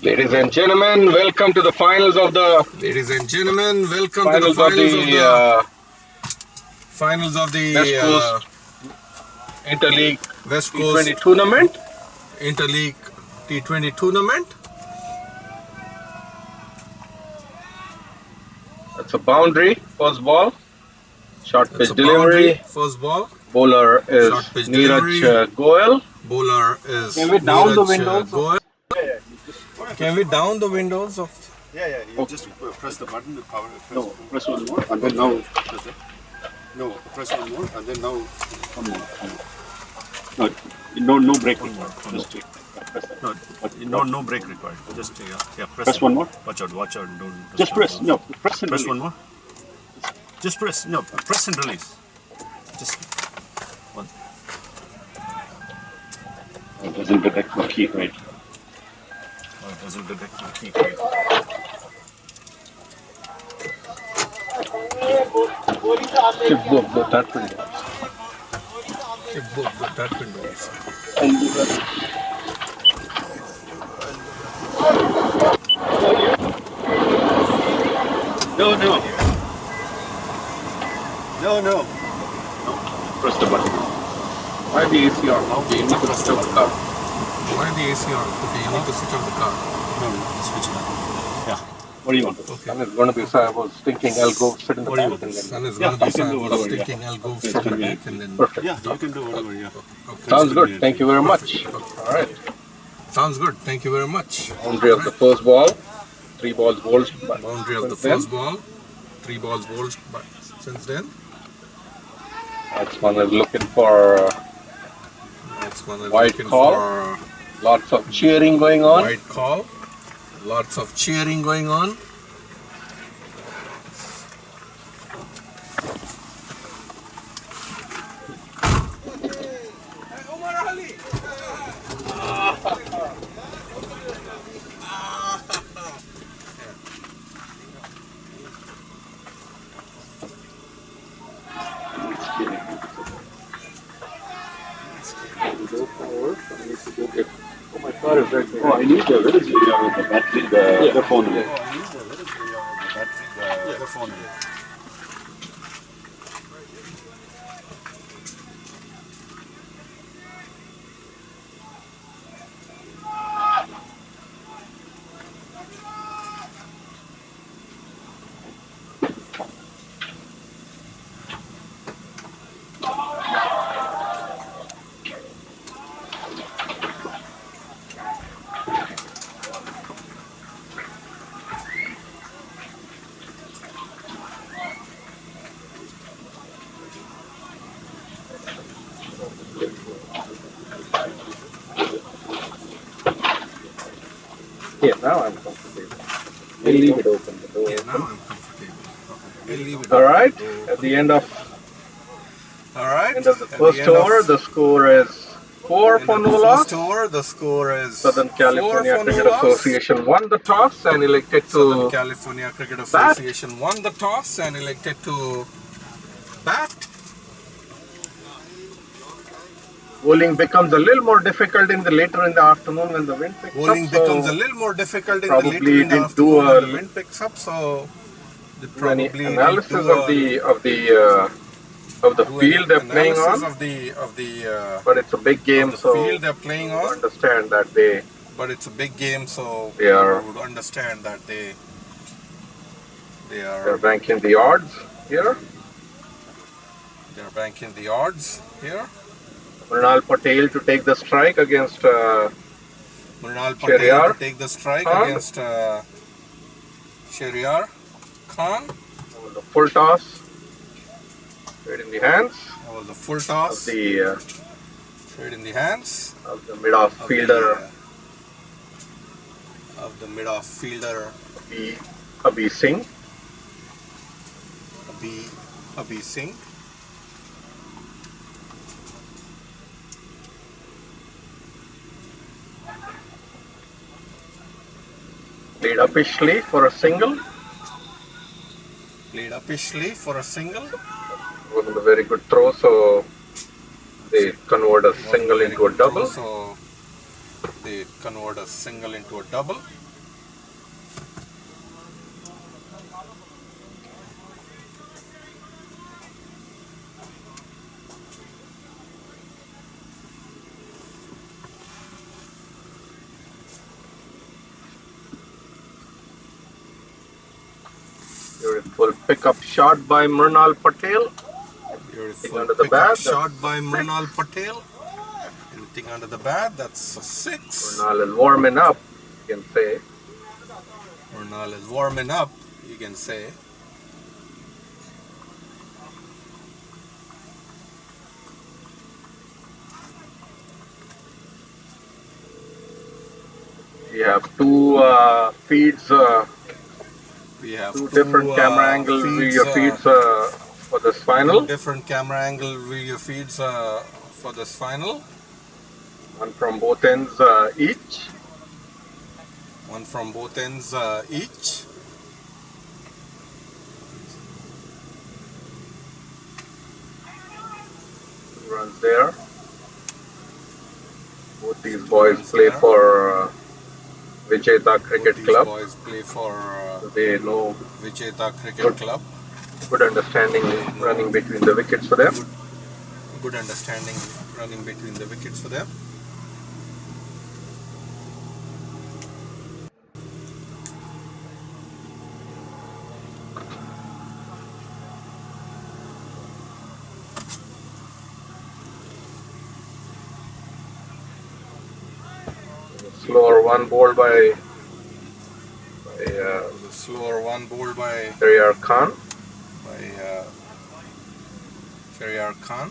Ladies and gentlemen, welcome to the finals of the Ladies and gentlemen, welcome to finals the of the finals of the West Coast Interleague West T20 Coast tournament. Interleague T20 tournament. That's a boundary, first ball. Short That's pitch a boundary. delivery. First ball. Bowler is Short pitch Neeraj delivery. Goyal. Bowler is Can we down the Neeraj windows? Goyal. Can we down the windows of? Yeah. You just press the button with power. Press one more, and then now. Press it. No, press one more, and then now. One more. No break required. Just take. Press that. No break required. Just Press one more. Watch out! Don't. Just press. No, press and Press release. one more. Just press. No, press and release. Just one. It doesn't detect the key, right? Oh, it doesn't detect the key. Chip both that window. That windows. No. Press the button. Why the AC on? Okay, you need to switch off the car. Why the AC on? Okay, you need to switch off the car. No. Switch it on. Yeah. What do you want? And it's going to be, so I was thinking I'll go sit in the back and then. Sun is Yeah, going to I be can do I was whatever, thinking I'll go Okay, from the convenient. back and then. Perfect. Yeah, you can do whatever. Yeah. Okay. Sounds good. Thank you very much. All right. Sounds good. Thank you very much. Boundary of the first ball. 3 balls bowled. Boundary of the Since then. first ball. 3 balls bowled. But since then, Next one is looking for next one is White looking call. for lots of cheering going on. white call. Lots of cheering going on. Oh, my car is right there. Oh, I need the little video with the battery, the phone. Oh, I need the little video of the battery, the phone. Yeah, now I'm comfortable. We'll leave it open. The door Yeah, open. now I'm comfortable. Okay. We'll leave it. All right. open. At the end of All right. the At first end of- over, the score is 4 end for of no the loss. first over, the score is Southern 4 California for no Cricket loss. Association won the toss and elected Southern to California Cricket Association won the toss and elected to bat. bowling becomes a little more difficult in the later in the afternoon when the wind picks Bowling up. becomes So a little more difficult in the probably later in the didn't do afternoon when a- the wind picks up. So they any probably didn't analysis do of the do field any they're playing analysis on, of the but it's a big game, the so field they're playing you on. understand that they But it's a big game, so They are- you would understand that they they're are banking the odds here. they're banking the odds here. Mrinal Patel to take the strike against Mrinal Patel Shahryar to take the strike Khan. against Shahryar Khan. the full toss. Straight in the hands That was a full of toss. the Straight in the hands mid-off of fielder the mid-off fielder Abhi Singh. Abhi Singh. Played upishly for a single. Played upishly for a single. Wasn't a very good throw, so they convert a single Very into a good throw, double. so they convert a single into a double. Beautiful pickup shot by Mrinal Patel. Beautiful under the pickup bat, shot that's by a Mrinal six. Patel. Anything under the bat, that's a 6. Mrinal is warming up, you can say. Mrinal is warming up, you can say. We have two feeds, We have two two different camera angle feeds, video feeds for this two final. different camera angle video feeds for this final. One from both ends each. One from both ends each. Two runs there. Both these Two boys runs play there. for Vicheta Cricket Both Club. these boys play for So they know Vicheta Cricket Good. Club. good understanding running between the wickets for them. Good understanding running between the wickets for them. Slower one bowled by The slower one bowled by Shahryar Khan. Shahryar Khan.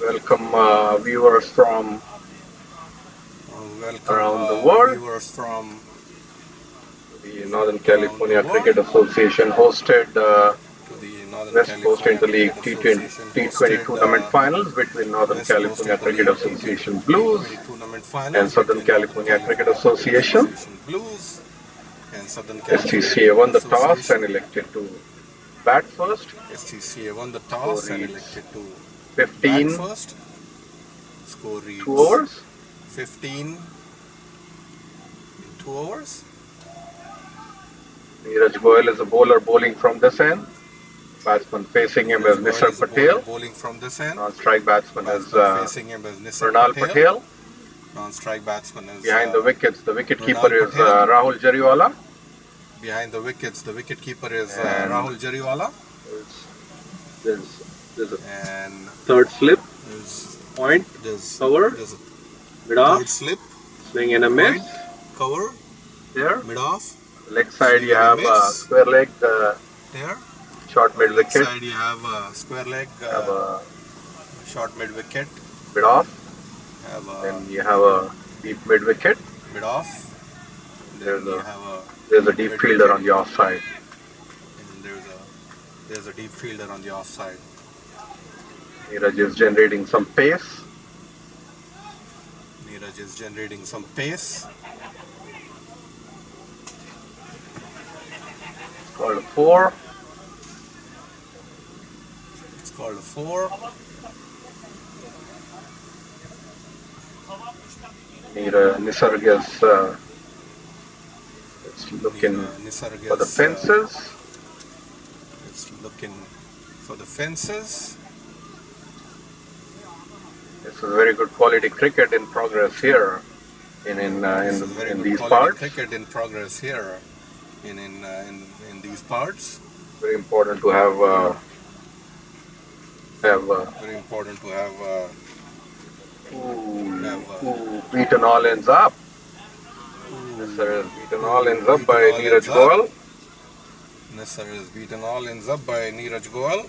Welcome viewers from Welcome around the world. viewers from The Northern the California world. Cricket Association hosted to the Northern West Coast California Interleague Cricket T20, Association T20 tournament finals between Northern West Coast California Cricket Interleague Association T20 Blues tournament finals and Southern between Northern California Cricket Cricket Association. Blues and Southern California SCCA won the Cricket toss Association. and elected to bat first. SCCA won the toss Score and reads elected to 15 bat first. Score reads 2 overs. 15 in 2 overs. Neeraj Goyal is a bowler bowling from this end. Batsman facing him is Neeraj Goyal Nisar is a Patel. bowler bowling from this end. Non-strike batsman is Batsman facing him is Nisar Mrinal Patel. Patel. Non-strike batsman is Behind the wickets, the wicketkeeper Mrinal is Patel. Rahul Jariwala. Behind the wickets, the wicketkeeper is And- Rahul Jariwala. There's a And third slip, there's point, there's cover, there's a mid off, third slip, swing and a miss. point, cover, There. mid off. Leg side you Swing and a have miss. square leg, There. short mid Left wicket, side you have a square leg, have a short mid wicket. mid off, Have a then you have a deep mid wicket. mid off. There's Then you a- have a There's a deep mid fielder wicket, on the offside. and there's a deep fielder on the offside. Neeraj is generating some pace. Neeraj is generating some pace. It's called a 4. It's called a 4. Nisarg is looking Nisarg for the is, fences. looking for the fences. This is very good quality cricket in progress here This is very in good these quality parts. cricket in progress here in these parts. Very important to have Very important to have beaten all ends up. Yes, sir, beaten all ends up beaten by all Neeraj ends up. Goel. Nessar is beaten all ends up by Neeraj Goel.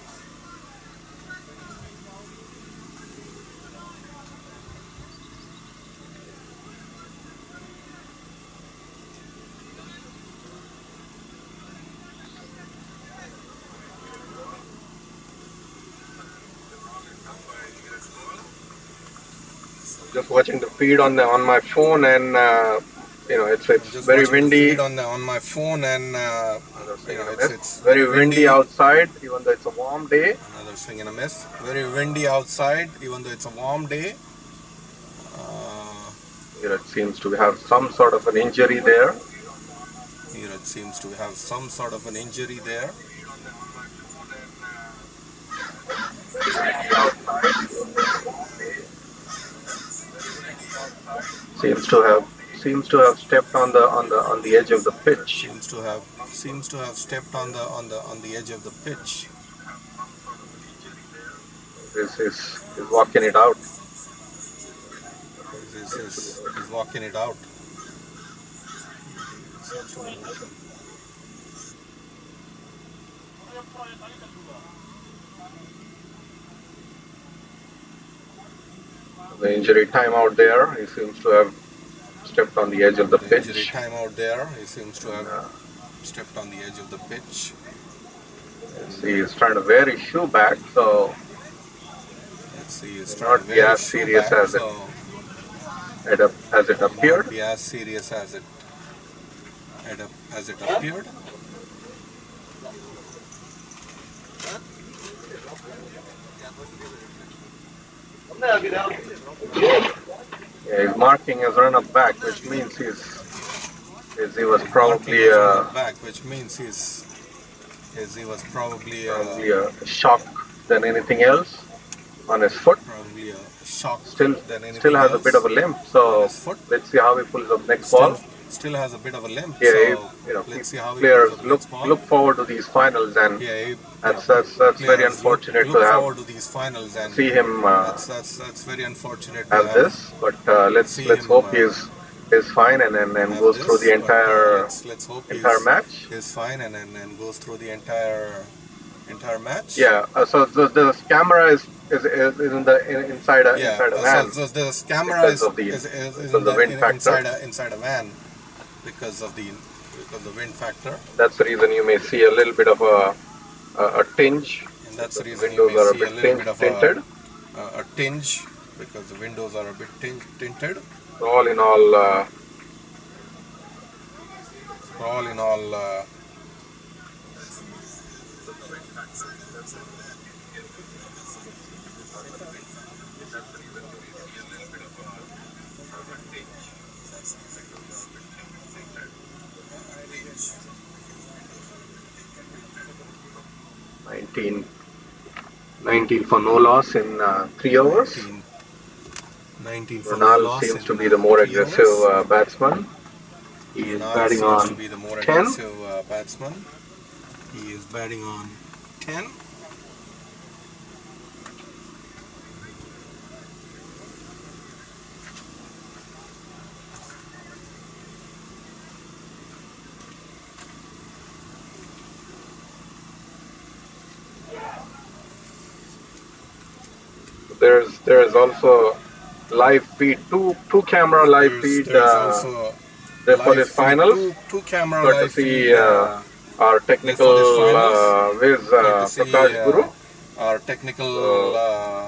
Just watching the feed on my phone, and it's Just very watching the windy. feed on my phone, and it's very windy outside, even though it's a warm day. Another swing and a miss. Very windy outside, even though it's a warm day. It seems to have some sort of an injury there. Neeraj seems to have some sort of an injury there. Seems to have stepped on the edge of the pitch. Seems to have stepped on the edge of the pitch. Is walking it out. He's walking it out. The injury time out there. He seems to have stepped on the edge of the pitch. Injury time out there. He seems to have stepped on the edge of the pitch. He is trying to wear his shoe back, so it's not be as serious as it appeared. Not be as serious as it appeared. Yeah, he's marking his run-up back, which means he was probably shock than anything else on his foot. Probably a shock. Still has a bit of a limp. So let's see how he pulls up next ball. Still has a bit of a limp. Yeah, so let's see how he players pulls up next ball. look forward to these finals, and that's very unfortunate look to forward to these finals and see him that's very unfortunate to have this. But let's hope he's fine and goes through the entire match. Is fine and goes through the entire match. Yeah. So the camera is inside a van. So the camera is in the wind factor. inside a van because of the wind factor. That's the reason you may see a little bit of a tinge. And that's the reason windows you may are see a bit tinted. A tinge because the windows are a bit tinted. So all in all. 19 for no loss in 3 overs. 19 for Ronald no loss seems to be the more aggressive batsman. He is batting on 10. Batsman. He is batting on 10. There is also live feed, two camera live feed for this final. Two camera Got to live see feed. our technical Viz Prakash Guru. Our technical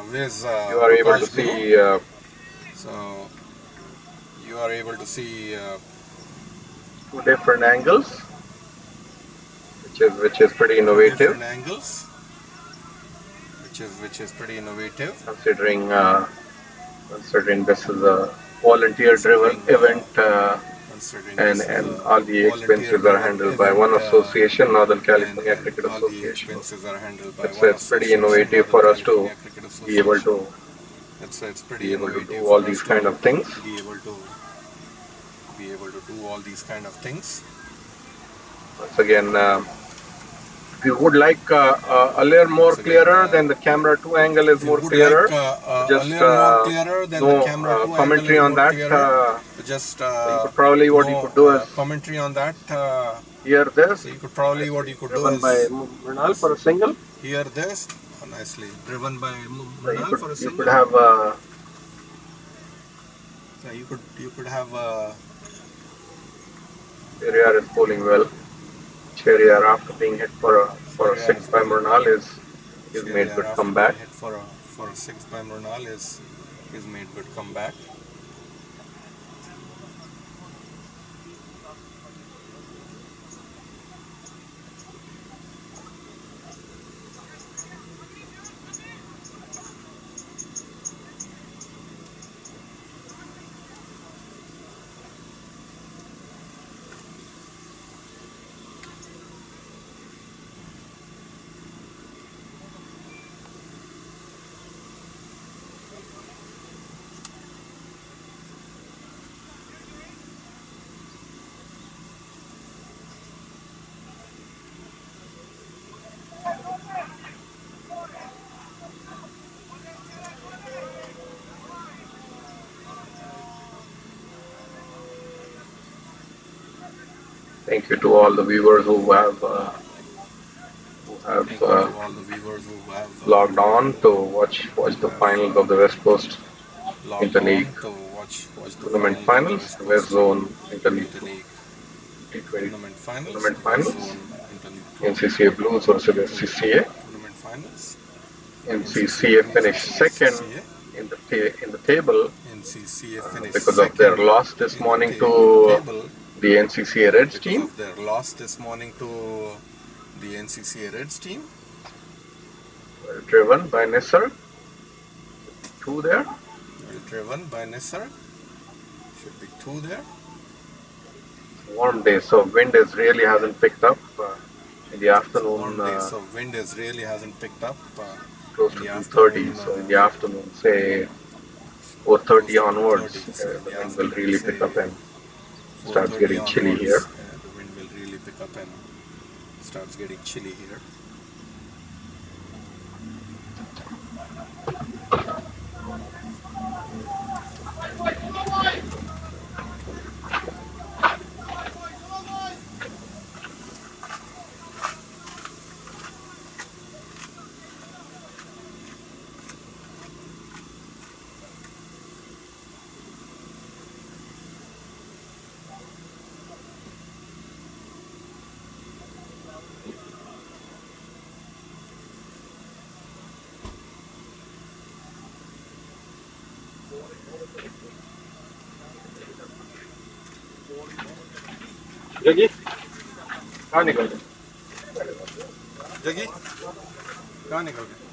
Viz. You are able to see. So you are able to see 2 different angles, which is pretty innovative. Different angles, which is pretty innovative. Considering this is a volunteer-driven event. considering and this is a all the expenses are volunteer-driven handled by event, one association, Northern and California Cricket all the Association. expenses are handled by It's one it's pretty association, innovative Northern for us to California Cricket be able Association. to It's pretty be able to innovative do all for us these to kind of things. be able to do all these kind of things. Once again, if you would like a layer more Once again, clearer, then the camera 2 angle is if you more would like clearer. a Just layer more clearer, then the no camera 2 angle commentary is on more that. clearer. Just So you could probably what you no could do is commentary on that. hear this. So you could probably what you could do Driven by is Mrinal for a single. hear this nicely driven by So you Mrinal for a could single. have You could have Cherrier is bowling well. Cherrier after being hit for a six by Mrinal is made good after comeback. being hit for a six by Mrinal is made good comeback. Thank you to all the viewers who have Thank you to all the viewers who have logged on to watch the finals of the West Coast logged on Interleague to watch the tournament finals finals, of the West West Coast Zone Interleague Interleague T20 tournament finals, tournament the West finals. Zone Interleague NCCA Blues versus SCCA. tournament finals. NCCA finished second in the table NCCA finished because of their second loss this in the morning to table the NCCA Reds because team. of their loss this morning to the NCCA Reds team. Well driven by Nisar. Two there. Well driven by Nisar. Should be two there. Warm day, so wind is really hasn't picked up in the afternoon. Warm day, so wind is really hasn't picked up. Close to 2:30. So in the afternoon, say 4:30 onwards, the wind will really pick up and starts getting chilly here. The wind will really pick up and starts getting chilly here. जगी कहाँ निकल गए? जगी कहाँ निकल गए?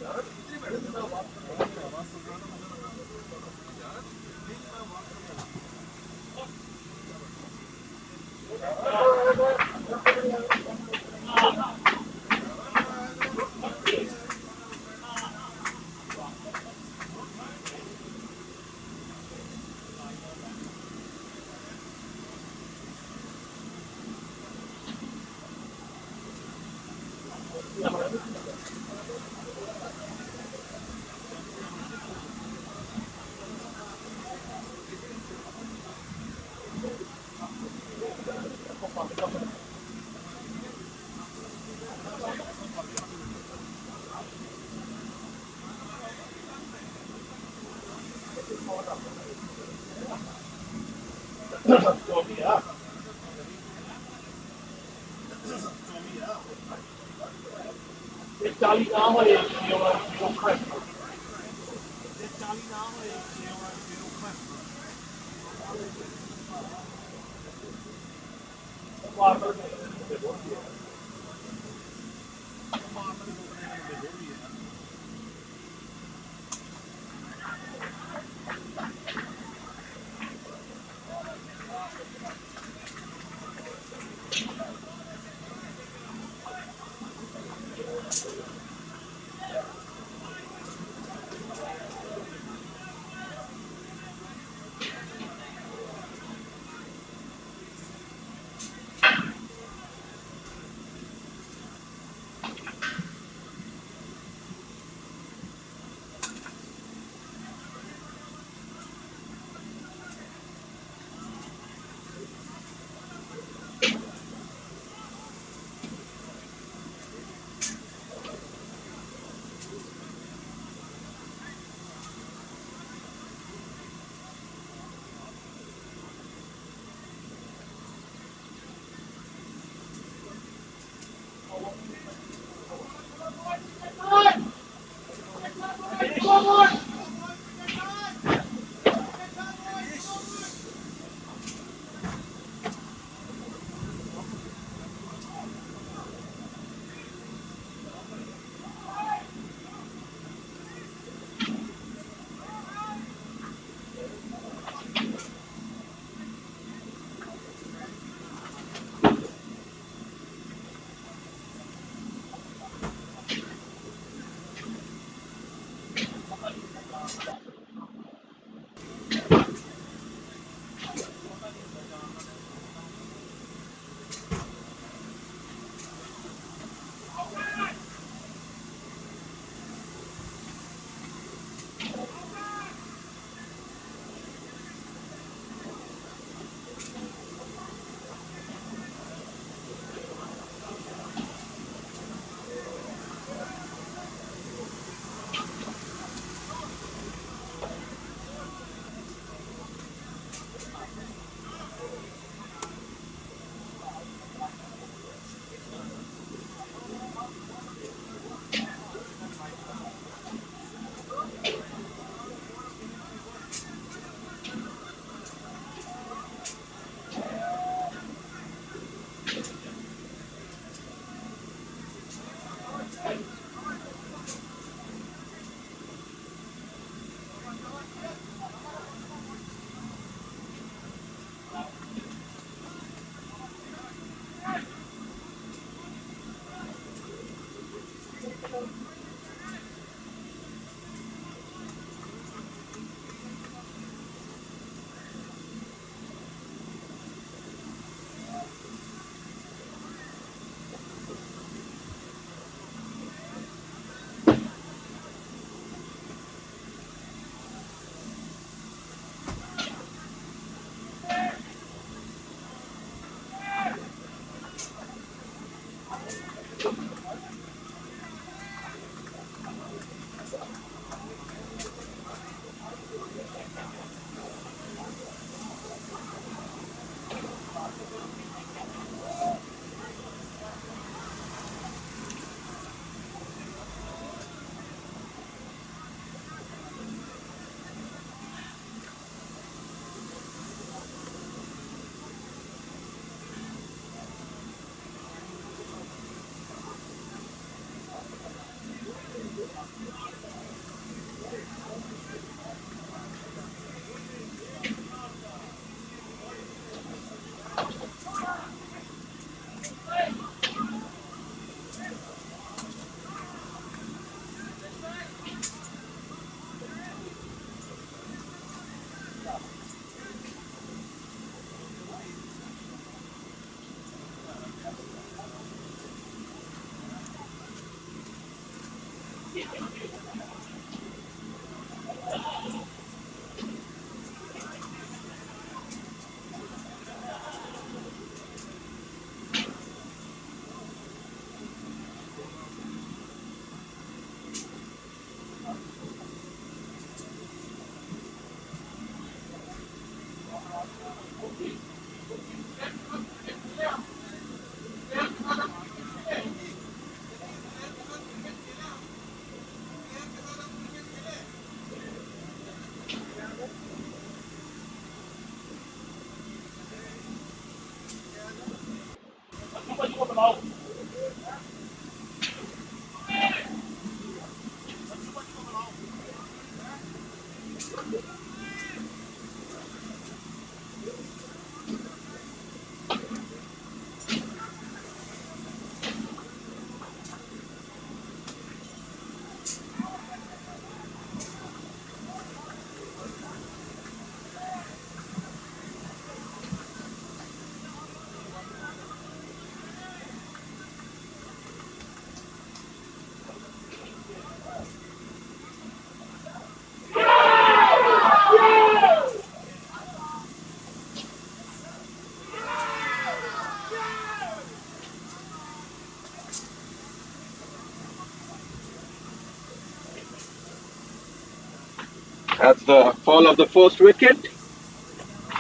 That's the fall of the first wicket.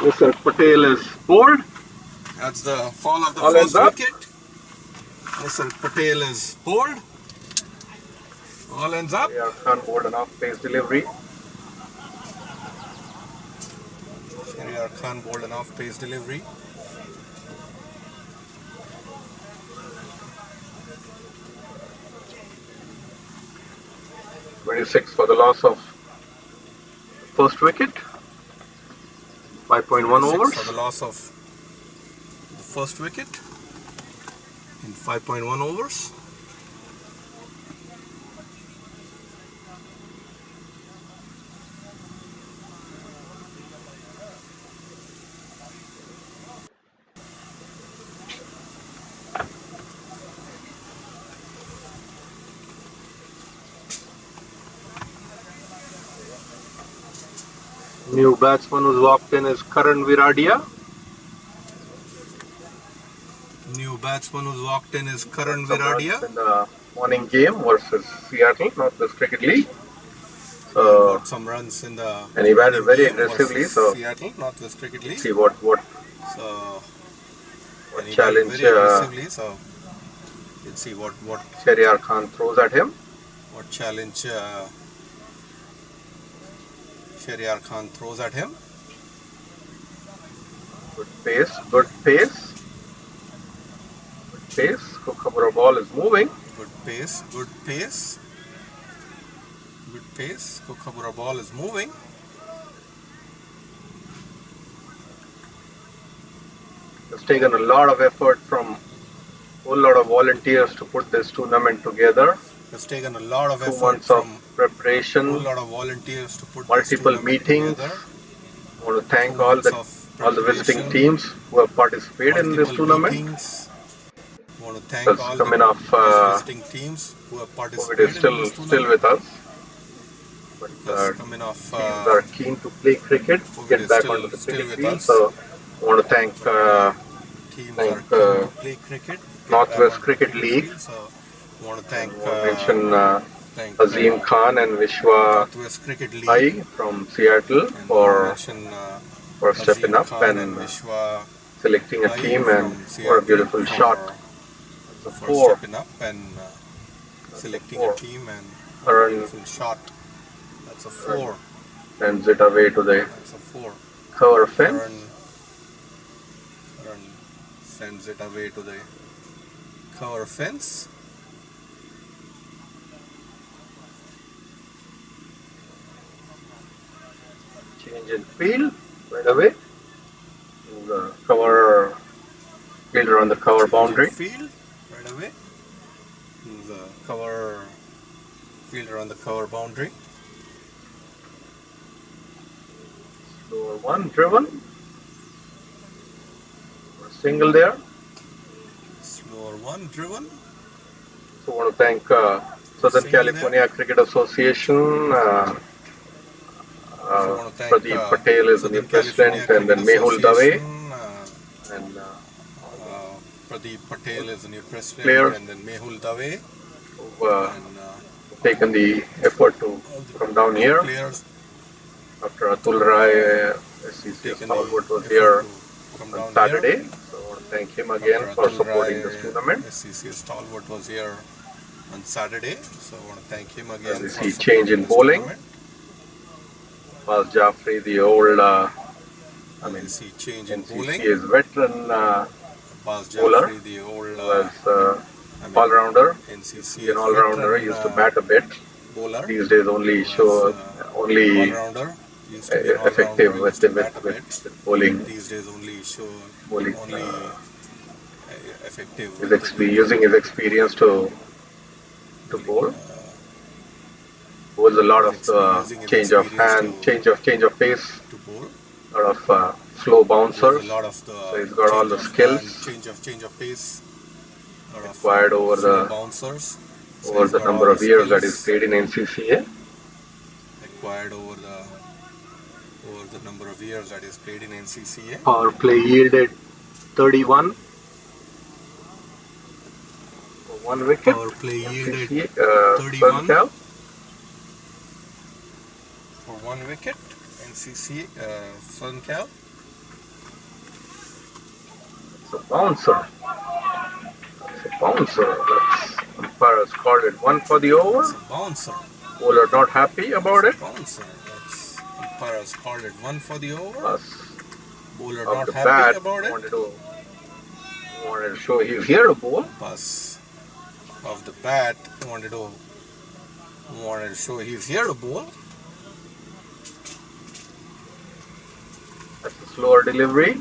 Mr. Patel is bowled. That's the fall of the All ends first up. wicket. Mr. Patel is bowled. All ends up. Shahryar Khan bowled an off-pace delivery. Shahryar Khan bowled an off-pace delivery. (26) for the loss of first wicket. 5.1 overs. For the loss of the first wicket in 5.1 overs. New batsman who's walked in is Karan Viradia. New batsman who's walked in is Karan Some runs Viradia. in the morning game versus Seattle, Northwest Cricket League. Got some runs in the and he batted very game aggressively. versus So Seattle, Northwest Cricket League. see what So and he batted challenge very aggressively. So let's see what Shahryar Khan throws at him. challenge Shahryar Khan throws at him. Good pace, good pace. Good pace. Kookaburra ball is moving. Good pace, good pace. Good pace. Kookaburra ball is moving. It's taken a lot of effort from a whole lot of volunteers to put this tournament together. It's taken a lot of 2 effort months from of preparation, a lot of volunteers to put multiple this meetings. together. I want to thank 2 all months the of visiting preparation, teams who have participated in this multiple tournament. meetings. I want to thank Because all coming the off visiting teams who have COVID participated is in this still tournament. with us. But Because coming off teams are keen to play cricket, COVID get is back still- onto the still cricket with field. us. So I want to thank teams thank, are keen to play cricket. get Northwest back onto the Cricket League. field. So I want to thank I want to mention thank Azim Khan and Vishwa Northwest Cricket League. Bhai from Seattle And for mention stepping Azim up Khan and Vishwa selecting a Bhai team from and for a Seattle beautiful shot. The for 4 stepping up and selecting four. a team and a Karan beautiful shot. That's a 4. sends it away to the That's a 4. cover fence. Karan sends it away to the cover fence. Change in field right away. The cover fielder on the cover boundary. Field right away. The cover fielder on the cover boundary. Slower one driven. A single there. Slower one driven. So I want to thank Southern Single California Cricket Association. want to thank Pradeep Patel is the new Southern president, California and then Cricket Mehul Dave Association, and Pradeep Patel is the new president, Players. and then Mehul Dave who've and taken the effort to come down here. players Dr. Atul Rai, SCCA taken Stalwart was effort here to come on down Saturday. here. So I want to thank him again Dr. for Atul supporting Rai, this tournament. SCCA Stalwart was here on Saturday, so I want to thank him again. As we for see supporting change in this bowling. tournament. Faz Jaffrey, the old, We see change in bowling. NCCA's veteran Bas bowler, Jaffrey, the old was I mean, all-rounder. NCCA An all-rounder. He veteran used to bat a bit. bowler. These days, He only was only all-rounder. Used to be an effective all-rounder. Used to bat a bit. with bowling. These days, only Bowling. effective Using his experience to bowling. bowl. Bowls a lot of Using his experience change of pace, to bowl. a lot of slow Bowls bouncers. a lot of So the he's got all change the of skills hand, change of pace. A lot of acquired over slow bouncers. So over he's the got number all of the years that he's skills played in NCCA. acquired over the number of years that he's played in NCCA. Power play yielded 31 for 1 wicket. Power play yielded NCCA, 31 Suncal. for 1 wicket. NCCA Suncal. It's a bouncer. It's a bouncer. That's umpire has called it 1 for the over. It's a bouncer. Bowler not happy about it. Bouncer. That's umpire has called it 1 for the over. Plus, Bowler of not the happy bat, about it. wanted to show he's here to bowl. Pass of the bat wanted to show he's here to bowl. That's a slower delivery.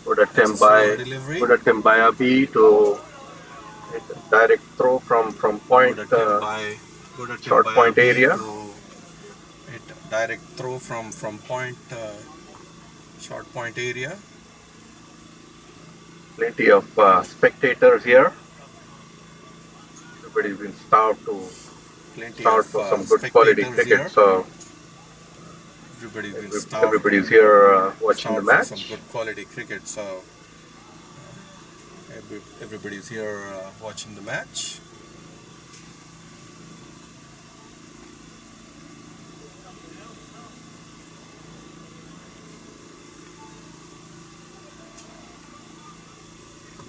Good attempt by Abi to hit a direct throw from point, short point area. Direct throw from point, short point area. Plenty of spectators here. Everybody's been starved for some good quality cricket. So everybody's here watching the match. Some good quality cricket. So everybody's here watching the match.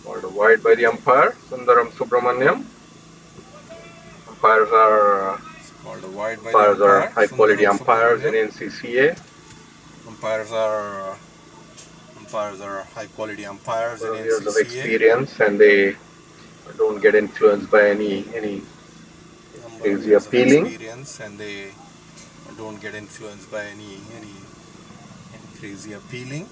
Called wide by the umpire, Sundaram Subramaniam. Umpires are high quality umpires in NCCA. Umpires are high quality umpires in NCCA. Years of experience, and they don't get influenced by any crazy appealing. And they don't get influenced by any crazy appealing.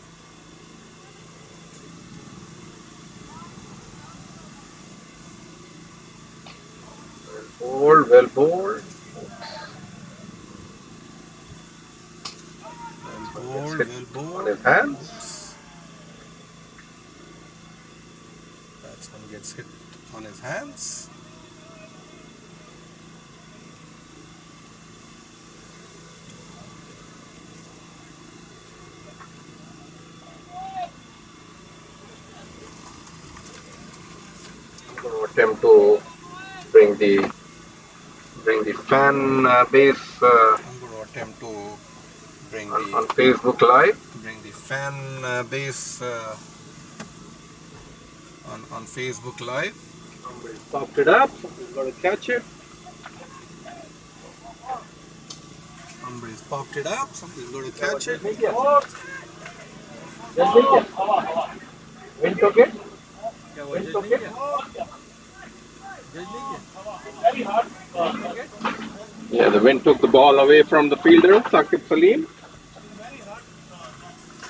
Well bowled. On his hands. That's when he gets hit on his hands. I'm going to attempt to bring the fan base I'm going to attempt to bring on Facebook Live. Bring the fan base on Facebook Live. Somebody popped it up. Somebody's got to catch it. Somebody's popped it up. Somebody's going to catch it. Wind took it. Yeah, the wind took the ball away from the fielder, Saqib Salim.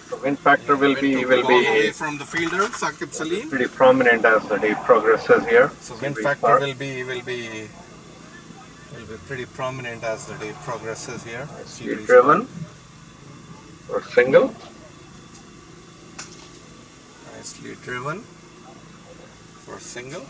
The wind factor will be away from the fielder, Saqib Salim. pretty prominent as the day progresses here. So wind factor will be pretty prominent as the day progresses here. Nicely driven for single. Nicely driven for single.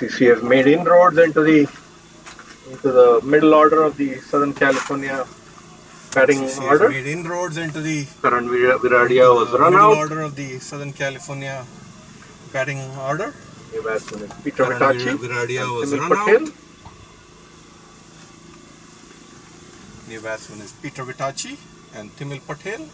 NCCA has made inroads into the middle order of the Southern California batting NCCA has order. made inroads into the Karan Viradia was run middle out. order of the Southern California batting order. New batsman is Peter Karan Vitachi Viradia and was Timil run Patel. out. New batsman is Peter Vitachi and Timil Patel.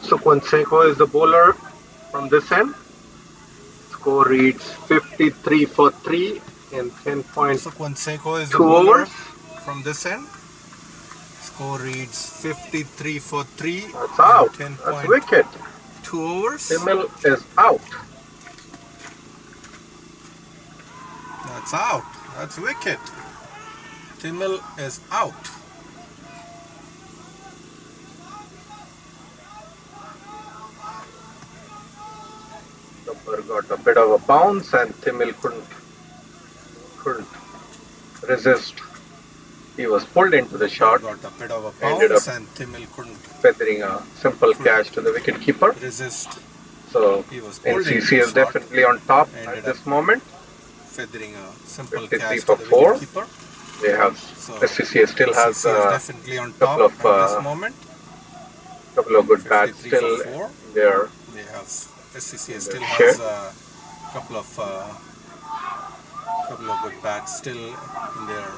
So Conseco is the bowler from this end. Score reads 53 for 3 in 10.2 So Conseco is the bowler overs. from this end. Score reads 53 for 3 That's out. in That's 10.2 wicket. overs. Timil is out. That's out. That's wicket. Timil is out. Number got a bit of a bounce and Timil couldn't resist. He was pulled into the shot. Got a bit of a Ended bounce up and Timil couldn't feathering a simple catch to the wicketkeeper. resist. So He was pulled into NCCA the is shot. definitely on top Ended at this up moment. feathering a simple 53 catch for to the 4. wicketkeeper. They have So SCCA still has NCCA is a definitely on top couple of at this moment. good bats 53 still for 4. in their They have SCCA in still their has shed. a couple of good bats still in their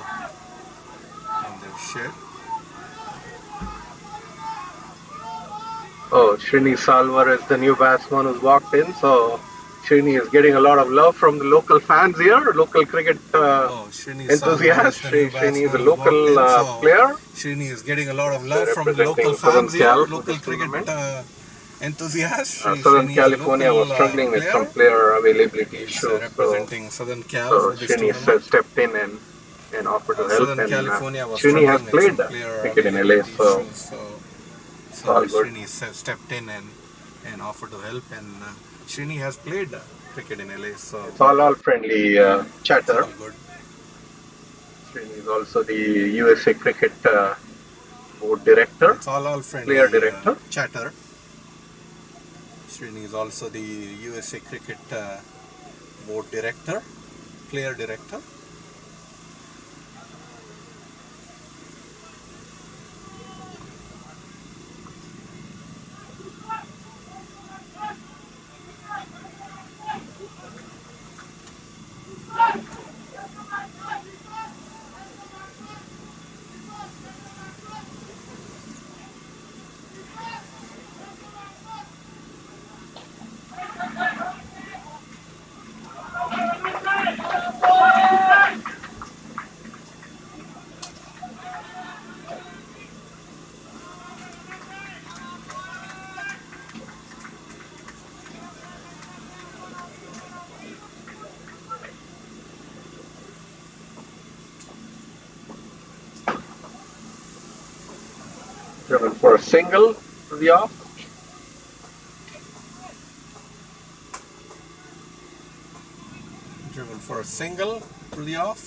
shed. Oh, Srini Salwar is the new batsman who's walked in. So Srini is getting a lot of love from the local fans here, local cricket Srini Salwar is enthusiasts. the new Srini is a batsman who's walked local in. So player. Srini is getting a lot of He's love from the local representing Southern fans here, Cal for local this cricket tournament. enthusiasts. Southern Srini is a California was local struggling with some player. player availability He's issues. representing Southern Cal So for this Srini tournament. stepped in and offered to help. Southern And California was Srini has struggling with played some player cricket in LA, availability so issues. it's all good. Srini stepped in and offered to help, and Srini has played cricket in LA, so It's all friendly it's chatter. all good. Srini is also the USA Cricket board director, It's all player friendly director. chatter. Srini is also the USA Cricket board director, player director. Driven for a single to the off. Driven for a single to the off.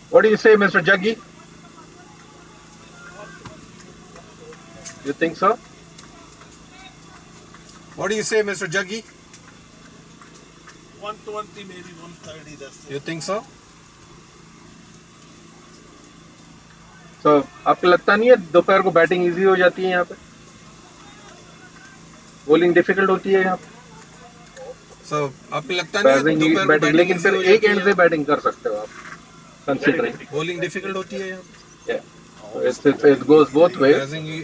What do you say, Mr. Jaggi? You think so? What do you say, Mr. Jaggi? 120, maybe 130. That's it. You think so? So, आपको लगता नहीं है दोपहर को batting easy हो जाती है यहाँ पे? बॉलिंग डिफिकल्ट होती है यहाँ पे? So, आपको लगता नहीं है दोपहर को बैटिंग, लेकिन फिर एक एंड से बैटिंग कर सकते हो आप, कंसीडरिंग बॉलिंग डिफिकल्ट होती है यहाँ? it goes both ways.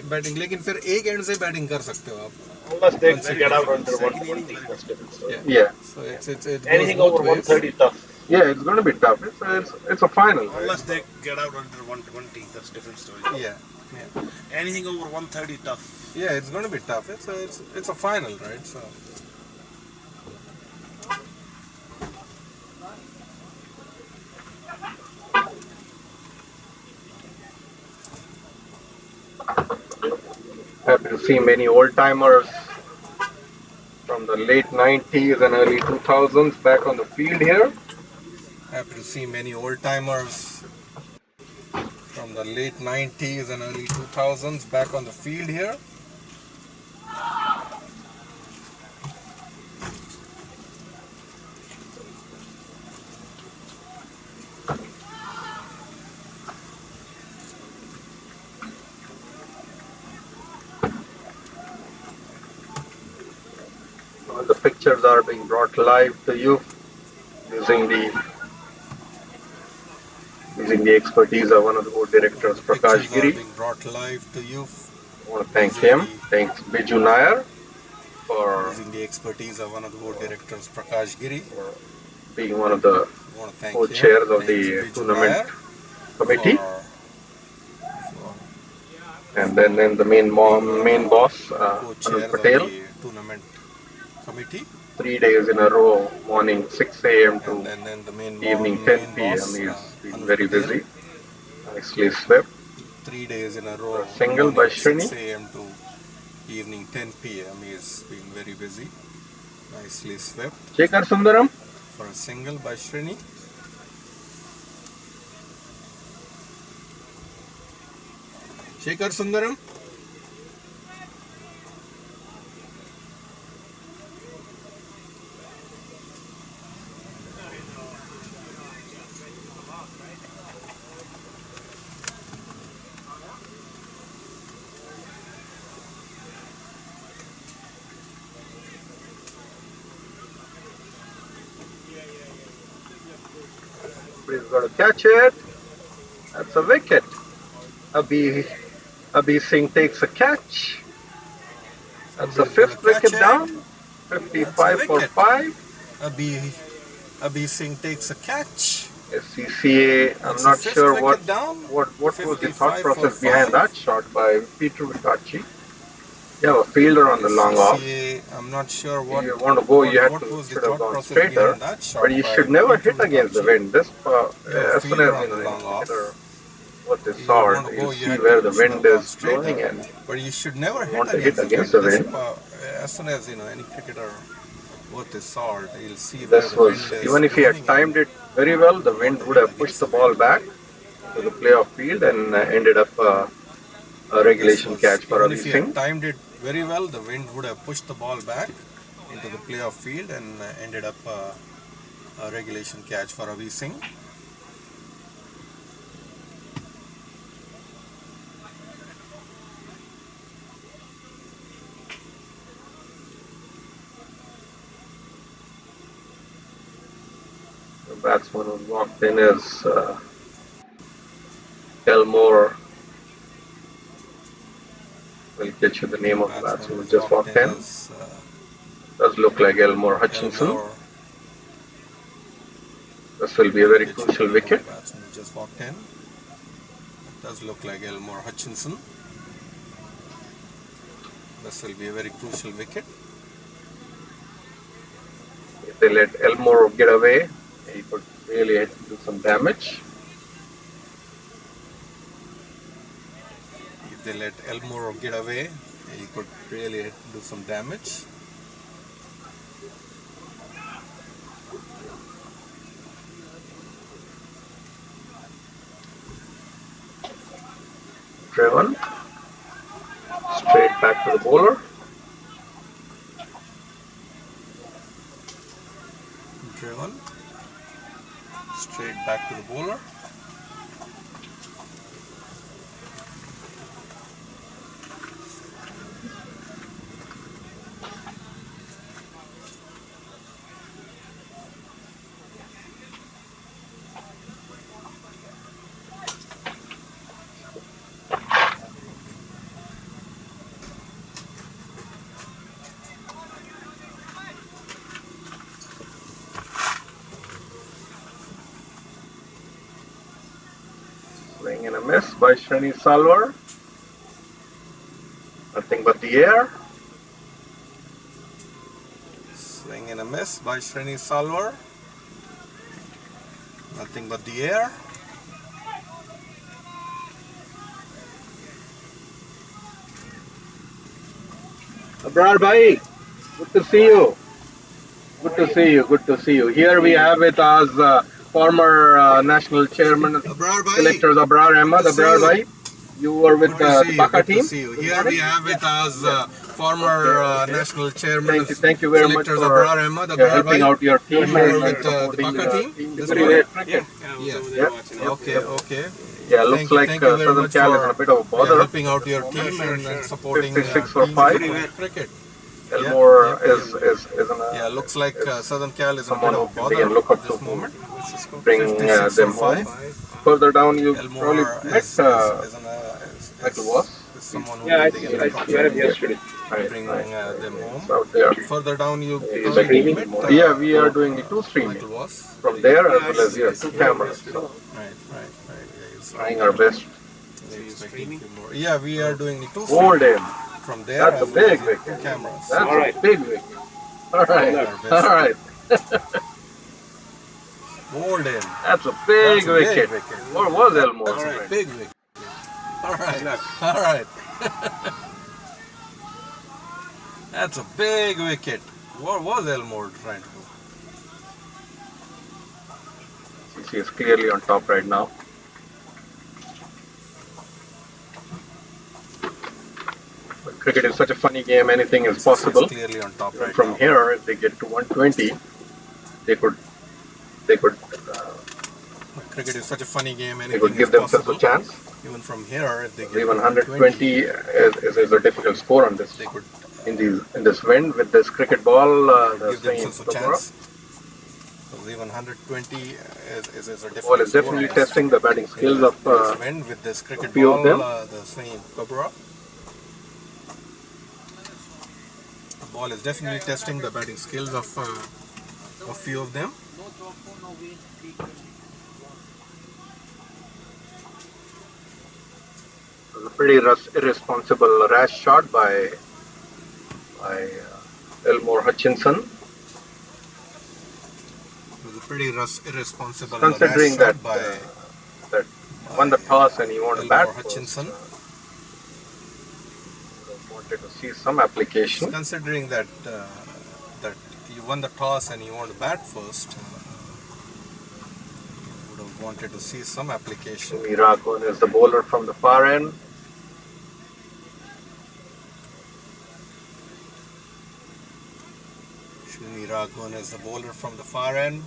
Batting, लेकिन फिर एक एंड से बैटिंग कर सकते हो आप. Unless they get out under 120, that's different story. Yeah. So it Anything goes over both ways. 130 tough. Yeah, it's going to be tough. It's a final. Unless they get out under 120, that's a different story. Yeah. Anything over 130, tough. Yeah, it's going to be tough. It's a final, right? So. Happy to see many old timers from the late 90s and early 2000s back on the field here. Happy to see many old timers from the late 90s and early 2000s back on the field here. The pictures are being brought live to you using the expertise of one of the board directors, Prakash Giri. Being brought live to you. I want to thank him. Thanks Biju Nair for using the expertise of one of the board directors, Prakash Giri. for being one of the Board chairs of the tournament committee. And then the main boss, Anuj Patel. Tournament committee. 3 days in a row, morning 6 a.m. to And then the main evening main 10 p.m. boss, He's been Anuj very Patel. busy. Nicely swept. 3 days in a row. Single morning by Srini. 6 a.m. to evening 10 p.m. He's been very busy. Nicely swept Shekhar Sundaram. for a single by Srini. Shekhar Sundaram. He's got to catch it. That's a wicket. Abhi Singh takes a catch. That's the fifth wicket down. 55 for 5. Abhi Singh takes a catch. SCCA, I'm That's not the fifth sure wicket down. what was the 55 thought for process 5. behind that shot by Peter Vikachi. You have a fielder on the long off. SCCA, I'm not sure what. If you want to go, you have what to was the should have thought gone process straighter. behind that shot But you by should never Peter hit against the Vikachi. wind. This Yeah, as soon fielder as on the long off. what they You saw, want to go, you you see have where to the should have wind gone is straighter. blowing and But you should never want to hit hit against against the This, wind. as soon as any cricketer what they saw, you'll see where This the wind was, is even if he had blowing timed it very well, the wind would have pushed the ball back to the playoff field and ended up a regulation catch for even Abhi if he had Singh. timed it very well, the wind would have pushed the ball back into the playoff field and ended up a regulation catch for Abhi Singh. The batsman who walked in is Elmore. We'll get you the name of the batsman who just walked in. Does look like Elmore Hutchinson. This will be a very crucial wicket. Batsman who just walked in. It does look like Elmore Hutchinson. This will be a very crucial wicket. If they let Elmore get away, he could really do some damage. If they let Elmore get away, he could really do some damage. Driven. Straight back to the bowler. Driven. Straight back to the bowler. Swing and a miss by Srini Salwar. Nothing but the air. Swing and a miss by Srini Salwar. Nothing but the air. Abrar Bhai, good to see you. Good to see you. Good to see you. Here we have with us former national chairman, Abrar Bhai. selectors Abrar Ahmad. Good to see Abrar you. Bhai, you were with the Baka Good team. to see you. Here we have with us former national chairman. Thank you very much selectors for Abrar Ahmad. helping out your team You were and with the supporting Baka team. team. This Very morning? great cricket. Yeah. Okay. Yeah, looks like Thank you very Southern much Cal is for in a bit of a bother. helping out your team and supporting 56 team for 5. cricket. Elmore Yeah. is in a Yeah, looks like Southern Cal is in a someone bit who of we can bother look up at this to moment. bring 56 them for home. 5. Further down, you probably Elmore met Michael Voss. is someone who Yeah, I will be met him yesterday. bring them home. It's out there. Further down, you He's probably streaming. met Yeah, we are doing the two streaming Michael Voss. from there as well as here, 2 cameras. So Right. Yeah, he's trying our best. expecting a few more. Yeah, we are doing the two Hold him. from there. That's a as well big as wicket. two cameras. That's All right. a big wicket. All right. All right. Hold him. That's a big That's a big wicket. wicket. Where was Elmore? That's a big wicket. All right. That's a big wicket. What was Elmore trying to do? CC is clearly on top right now. But cricket is such a funny game. Anything is possible. It's clearly on top right From now. here, if they get to 120, they could Cricket is such a funny game. they Anything could is give themselves possible. a chance. Even from here, if they get Even to 120 is a difficult score on this. they could In this wind with this cricket ball, the give swing themselves a Cobra. chance. So even 120 is a difficult Ball is score definitely on this. testing the batting skills of this wind with this cricket few ball, of them. the swinging Cobra. The ball is definitely testing the batting skills of a few of them. a pretty irresponsible rash shot by Elmore Hutchinson. It was a pretty irresponsible Considering rash that shot by that won the toss and he won the bat Elmore Hutchinson. wanted to see some application. Considering that that you won the toss and you want to bat first, you would have wanted to see some application. Miragon is the bowler from the far end. Shuni Raghavan is the bowler from the far end.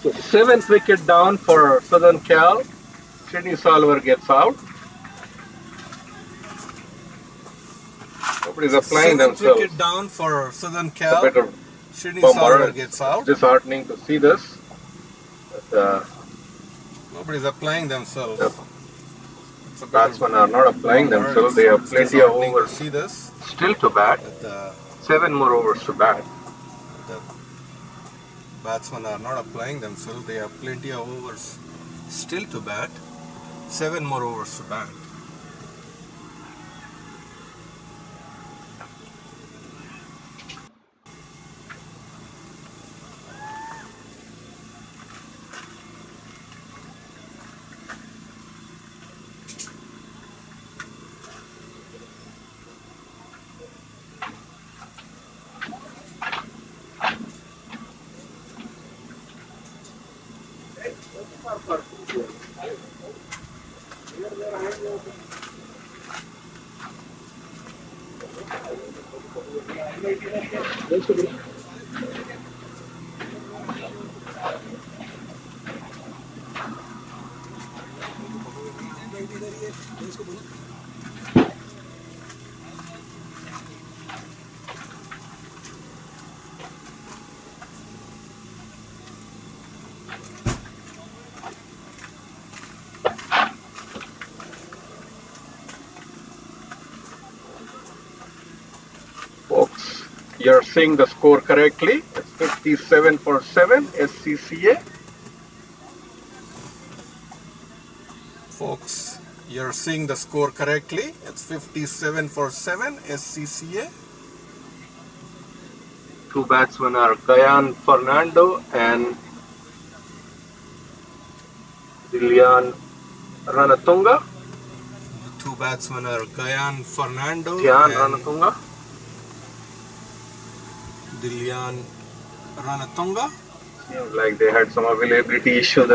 So 7th wicket down for Southern Cal. Srini Salwar gets out. Nobody's applying Seventh themselves. wicket down for Southern A Cal. better Sydney bummer. Solver gets out. It's disheartening to see this. But, Nobody's applying themselves. the It's a bit of batsmen are not applying bummer. themselves. They have It's plenty of disheartening to overs see this. still to bat. That 7 more overs to bat. the batsmen are not applying themselves. They have plenty of overs still to bat. 7 more overs to bat. Folks, you're seeing the score correctly. It's 57 for 7, SCCA. Folks, you're seeing the score correctly. It's 57 for 7, SCCA. 2 batsmen are Gayan Fernando and Dilian Ranatunga. The 2 batsmen are Gayan Fernando Dhyan and Ranatunga. Dilian Ranatunga. Seems like they had some availability issue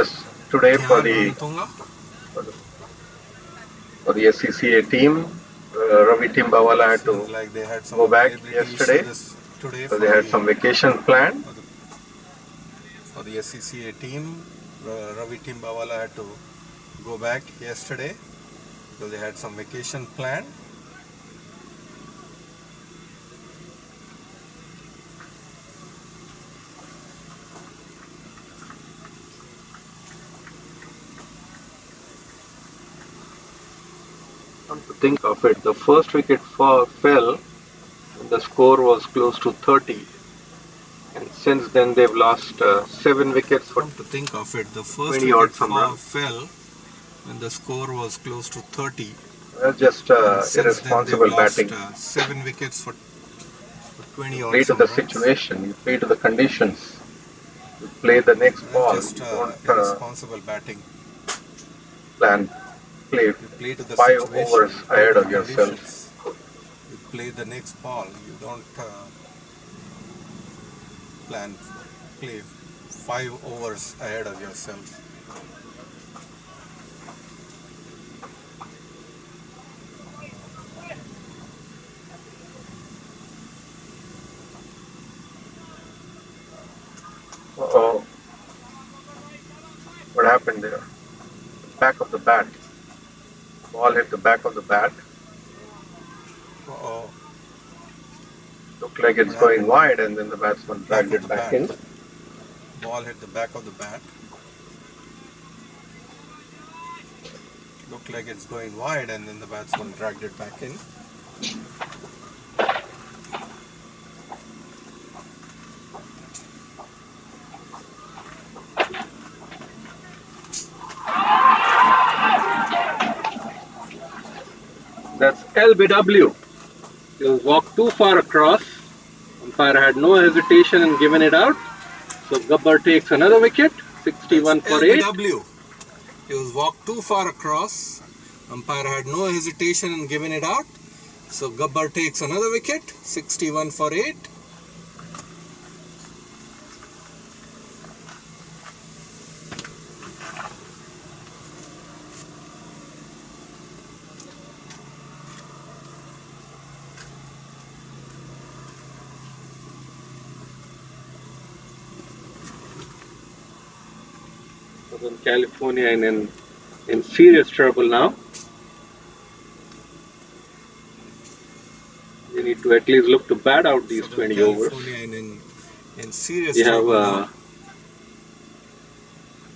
today for the SCCA team. Ravi Timbawala had to Like they had some go back availability yesterday. issues today So they had some vacation planned. for the SCCA team. Ravi Timbawala had to go back yesterday because they had some vacation planned. Come to think of it, the first wicket fell when the score was close to 30. And since then they've lost 7 wickets for Come to think of it, the first 20 odd wicket some runs. fell when the score was close to 30. That's just Since irresponsible then they've batting. lost 7 wickets for 20 You odd play to some the runs. situation, you play to the conditions. You play the next ball. Just You don't irresponsible batting. play You play to the 5 situation, overs you play ahead to of the yourself. conditions. You play the next ball. You don't play 5 overs ahead of yourself. Uh-oh. What happened there? Back of the bat. Ball hit the back of the bat. Uh-oh. Looked like it's going wide, and then the batsman dragged it back in. Ball hit the back of the bat. Looked like it's going wide, and then the batsman dragged it back in. That's LBW. He walked too far across. Umpire had no hesitation in giving it out. So Gabbar takes another wicket. 61 for 8. LBW. He was walked too far across. Umpire had no hesitation in giving it out. So Gabbar takes another wicket. 61 for 8. Southern California in serious trouble now. They need to at least look to bat out these 20 overs. California in serious You have trouble now.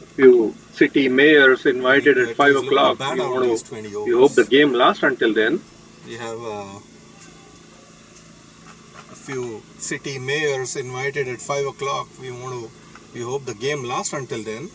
a few city mayors invited We need at to at 5 least look to o'clock. bat We out want these to. 20 We hope the overs. game lasts until then. We have a few city mayors invited at 5 o'clock. We hope the game lasts until then.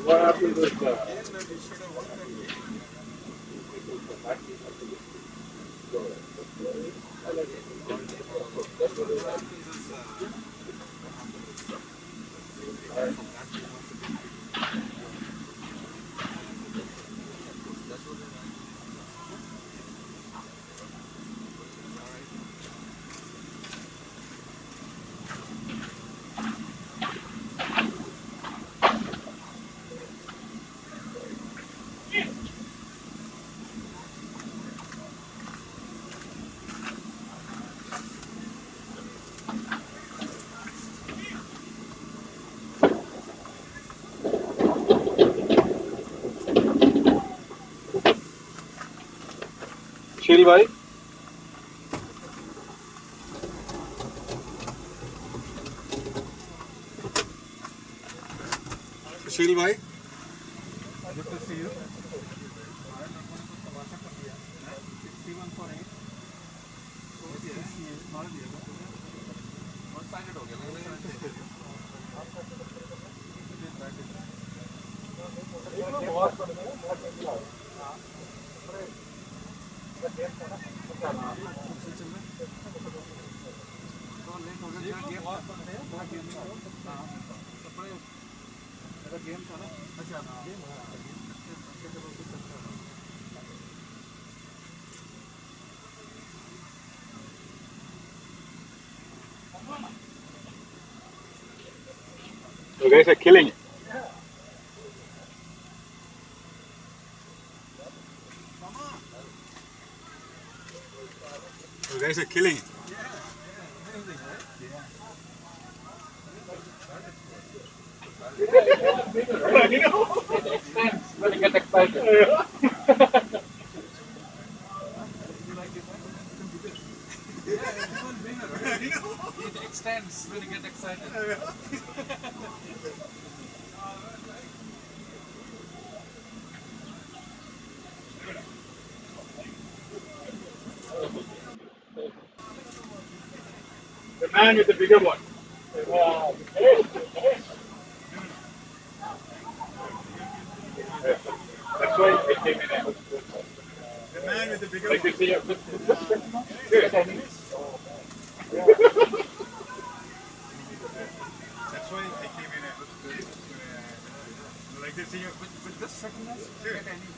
What happened with Shil bhai, Shil bhai, you guys are killing it. you guys are killing it. When you get excited. It extends when you get excited. The man with the bigger one. That's why I came in. The man with the bigger Like one. you see, That's why I came in. Like this here. With this thickness, you get any.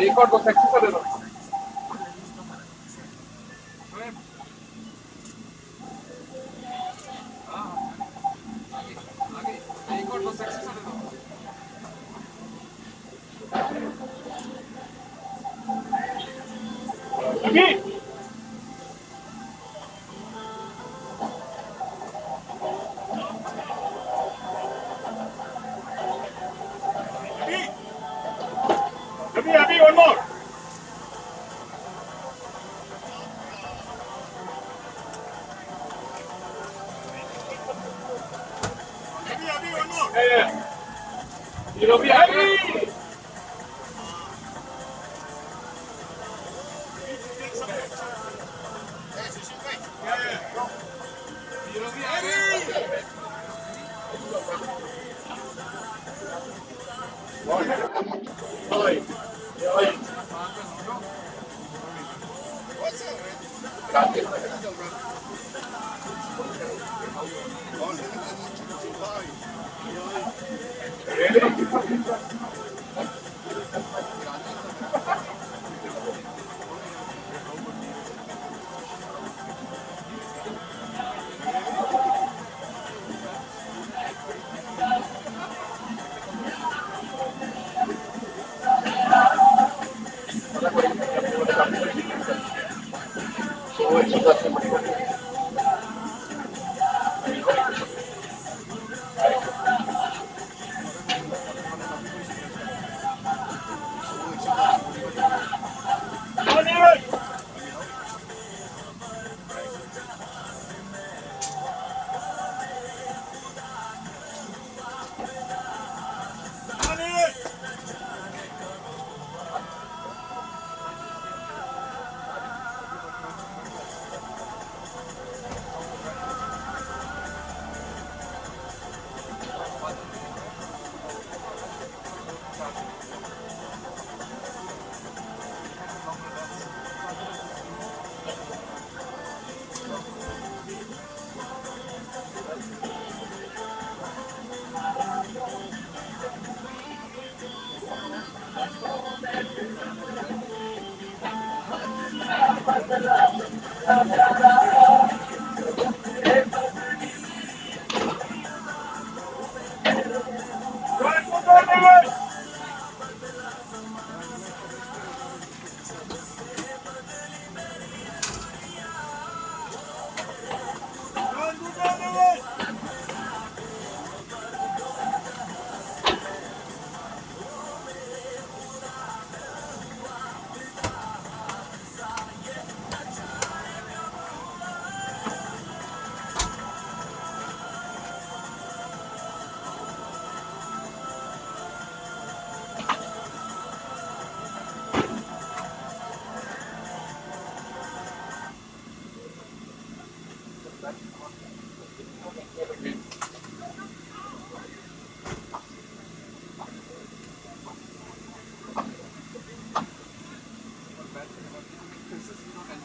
एक और 2 section कर दो Abhi, one more. Abhi, one more. Yeah. You know, Abhi.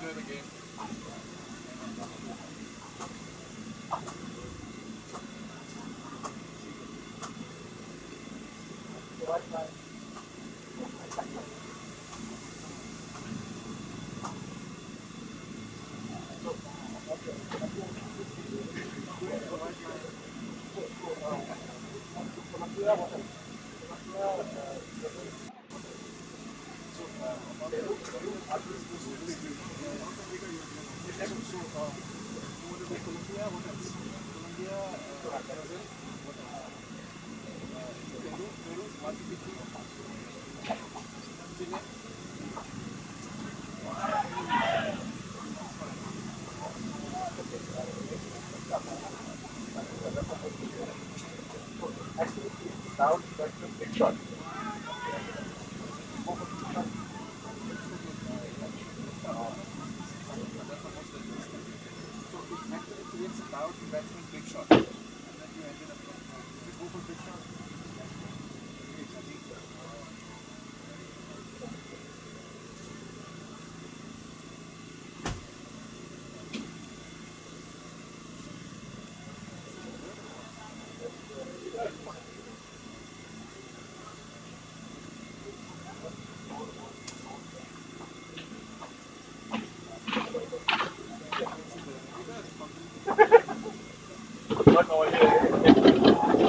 enjoy the game.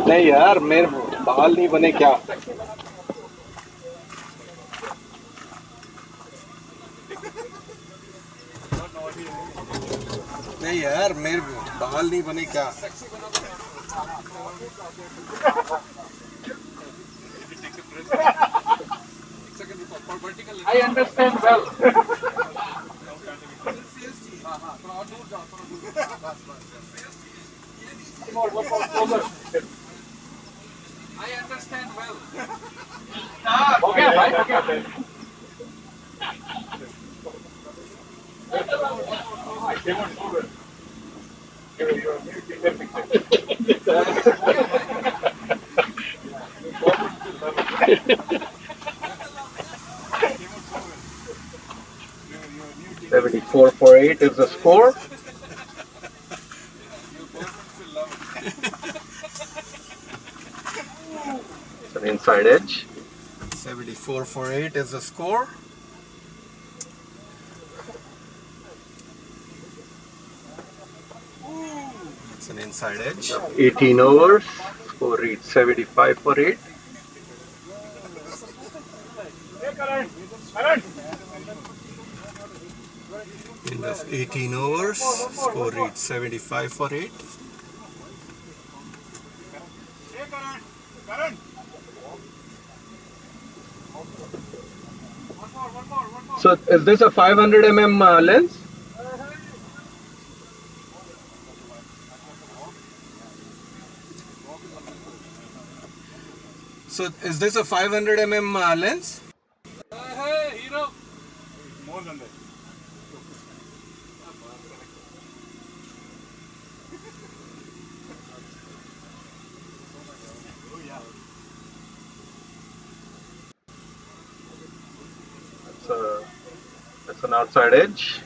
नहीं यार मेरे बाल नहीं बने क्या? नहीं यार मेरे बाल नहीं बने क्या? I understand well. I understand well. Okay, right? Okay. $74.48 is the score. It's an inside edge. 74-8 is the score. It's an inside edge. 18 overs. Score reads 75-8. End of 18 overs. Score reads 75-8. So is this a 500 mm lens? So is this a 500 mm lens? Hey, hero. More than that. That's an outside edge.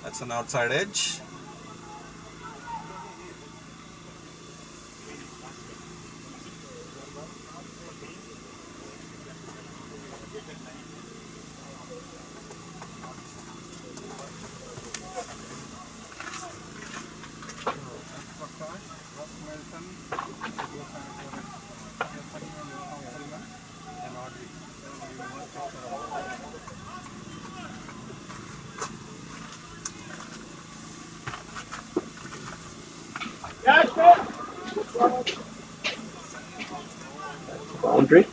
That's an outside edge. Boundary.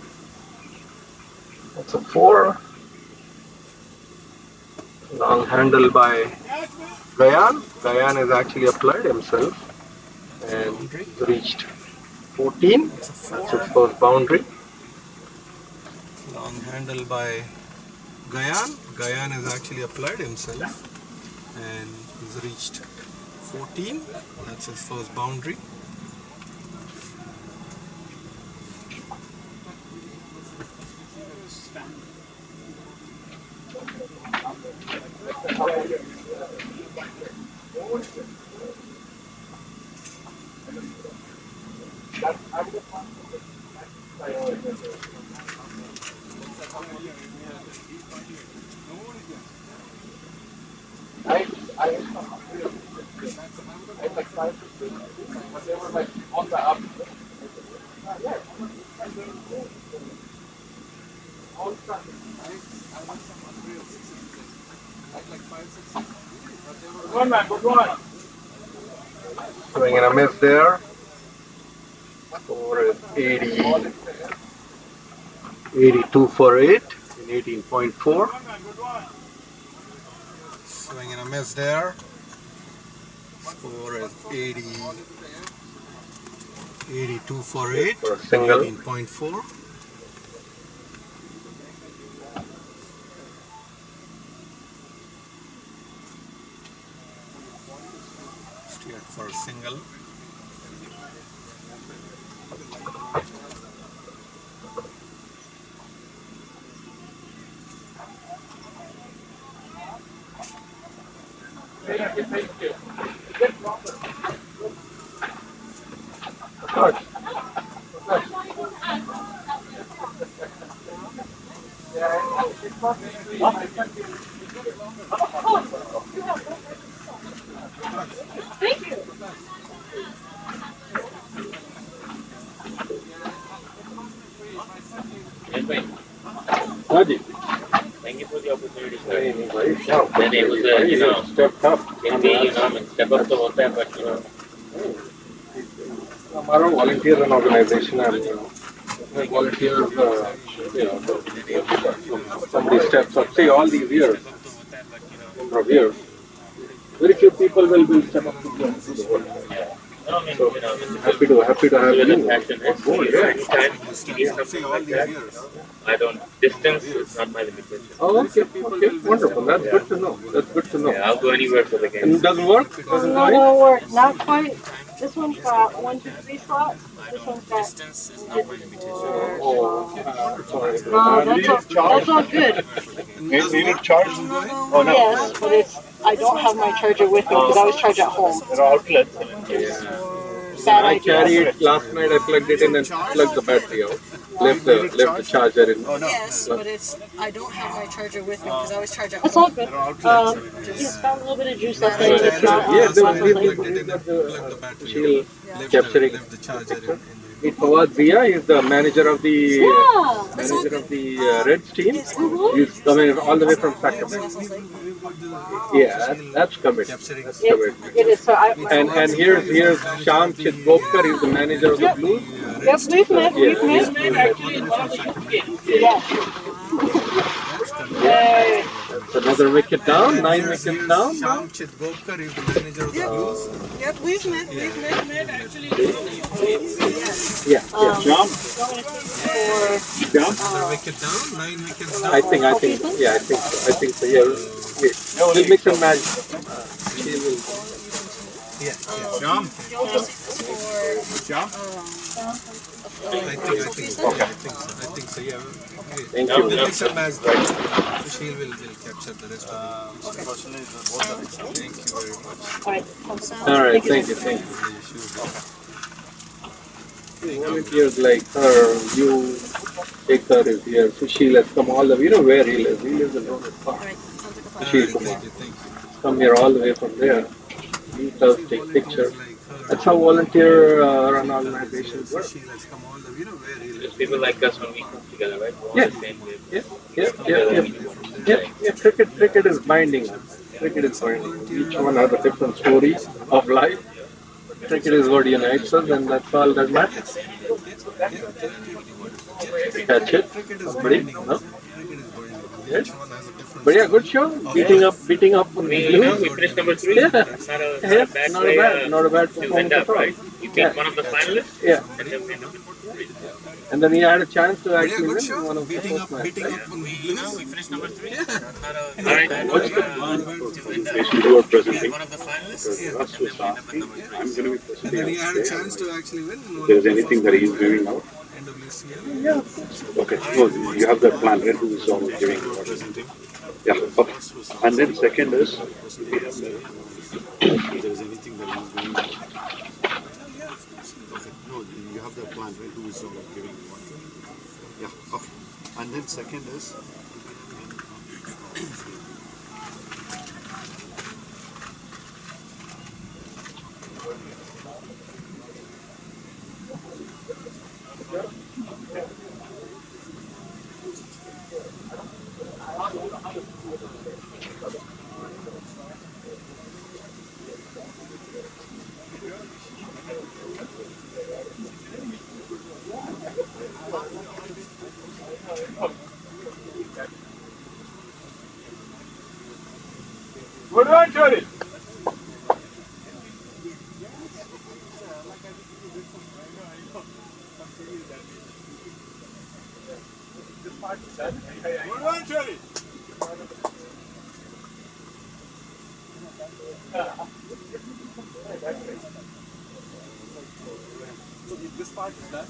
That's a 4. Long handle by Gayan. Gayan has actually applied himself and reached 14. That's his first boundary. Long handle by Gayan. Gayan has actually applied himself and he's reached 14. That's his first boundary. Swing and a miss there. Score is 82 for 8 in 18.4. Swing and a miss there. Score is 82 for 8 For a single. 18.4. Straight for a single. Haji. Thank you for the opportunity, sir. Then Then it was a, stepped up. in the, step up to होता है, but, हमारा volunteer an organization and volunteers, somebody steps up. See, all these years, number of years, very few people will step up to do the work. I mean, So happy to have you passion on board. Yeah. anytime you need something like that, I don't, distance is not my limitation. Oh, okay, wonderful. That's good to know. That's good to know. Yeah, I'll go anywhere for the And game. it doesn't work? Doesn't No, work? it'll work. Not quite. This one's got 1, 2, 3 slots. This one's got. Sorry. That's all good. Needed charge? Oh no. Yes, but it's. I don't have my charger with me because I was charged at home. There are outlets. Bad I idea. carried it last night. I plugged it in and plugged the battery out. Left the charger in. Yes, but it's. I don't have my charger with me because I was charged at home. That's all good. Just found a little bit of juice left in it. It's not. Yeah, It's not they complete. got the shield capturing. Left the charger in Meet Fawad Zia. He's the manager of the Yeah, that's all good. Reds team. He's coming all the way from Sacramento. Yeah, that's committed. That's committed. It is. So I. And here's Sham Chitgopkar. He's the manager of the Blues. Yep, we've met. We've met. Yeah. Hey. That's another wicket down. 9 wickets down. Sham Chitgopkar is the manager of the Blues. Yep, we've met. We've met actually. Yeah. Jump. Another wicket down, 9 wickets down. I think. Yeah, I think so. Yeah. We'll mix and match. She will. Jump. Jump. I think so. Yeah. Thank We'll you. mix and match. So she will capture the rest of the. Thank you very much. All right. All right. Thank you. Volunteers like her, you, Ekar is here. Sushil has come all the way. You know where he lives? He lives in Rohit Park. Sushil Kumar. Come here all the way from there. He does take pictures. That's how volunteer run organizations work. There's people like us when we come together, right? We're all Yeah. the same way. Yeah. Cricket is binding us. Cricket is binding us. Each one has a different story of life. Cricket is what unites us, and that's all that matters. Catch it, somebody, no? Yes. But yeah, good show. Beating up on the We Blues. finished number 3. Yeah. That's not a Yeah, bad not way, a bad to performance end up, at all. right? You beat Yeah. one of the finalists, Yeah, and then we know. and then he had a chance to Yeah, actually good win show. one of the Beating first up matches. on the Blues. We finished number 3. Not a bad What's way, the to end up. You are presenting. One of the finalists, Russ was asking. I'm going to be And presenting. then he had a on chance stage. to actually win. If there's anything that he's giving out. NWCL. Okay. So you have that plan, right? Who is all giving what? Yeah. Okay. And then second is. If there's anything that he's doing. Okay. No, you have the plan, right? Who is giving you one? Yeah. Okay. And then second is. Good one, Chori. Good one, Chori. So this part is done.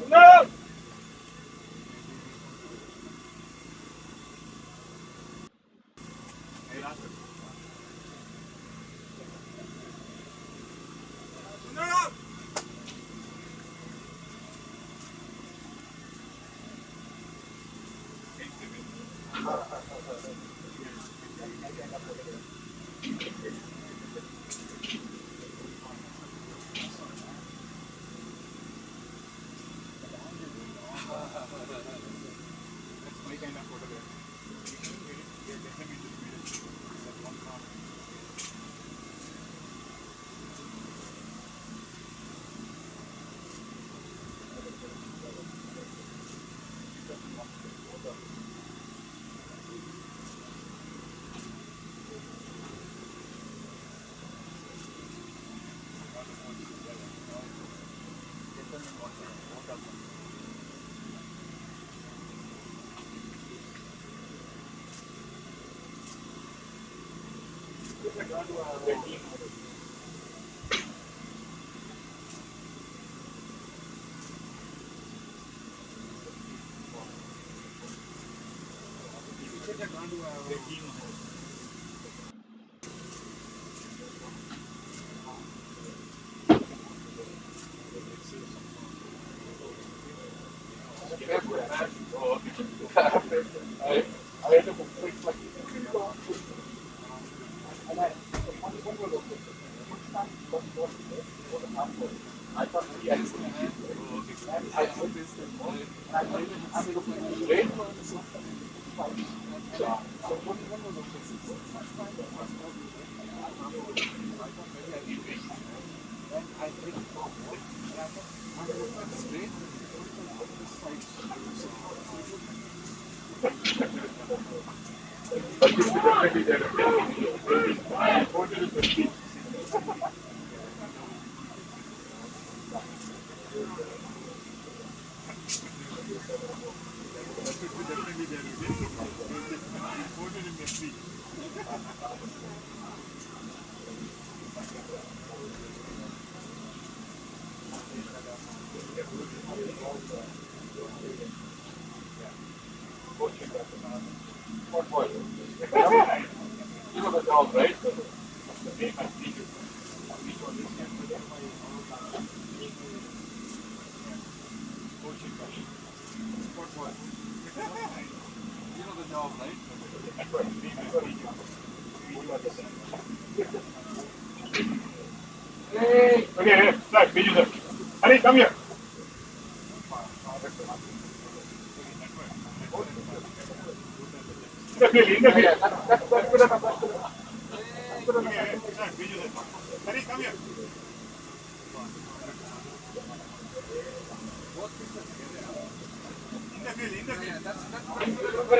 No! No! You know the job, right? Okay, sir, Biju sir. Hari, come here. In the field, in the field. Okay, sir, Biju sir. Hari, come here. In the field, in the field.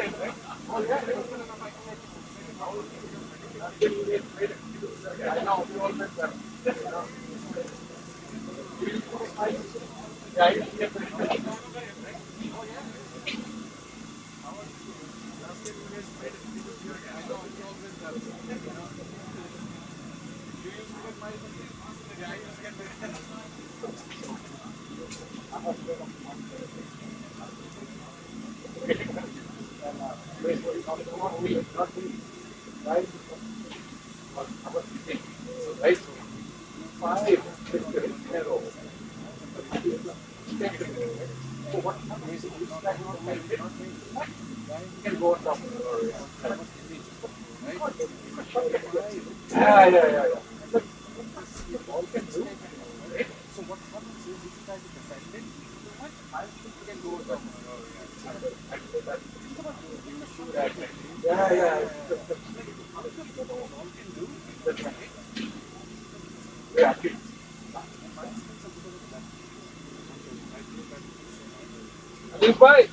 Anis bhai,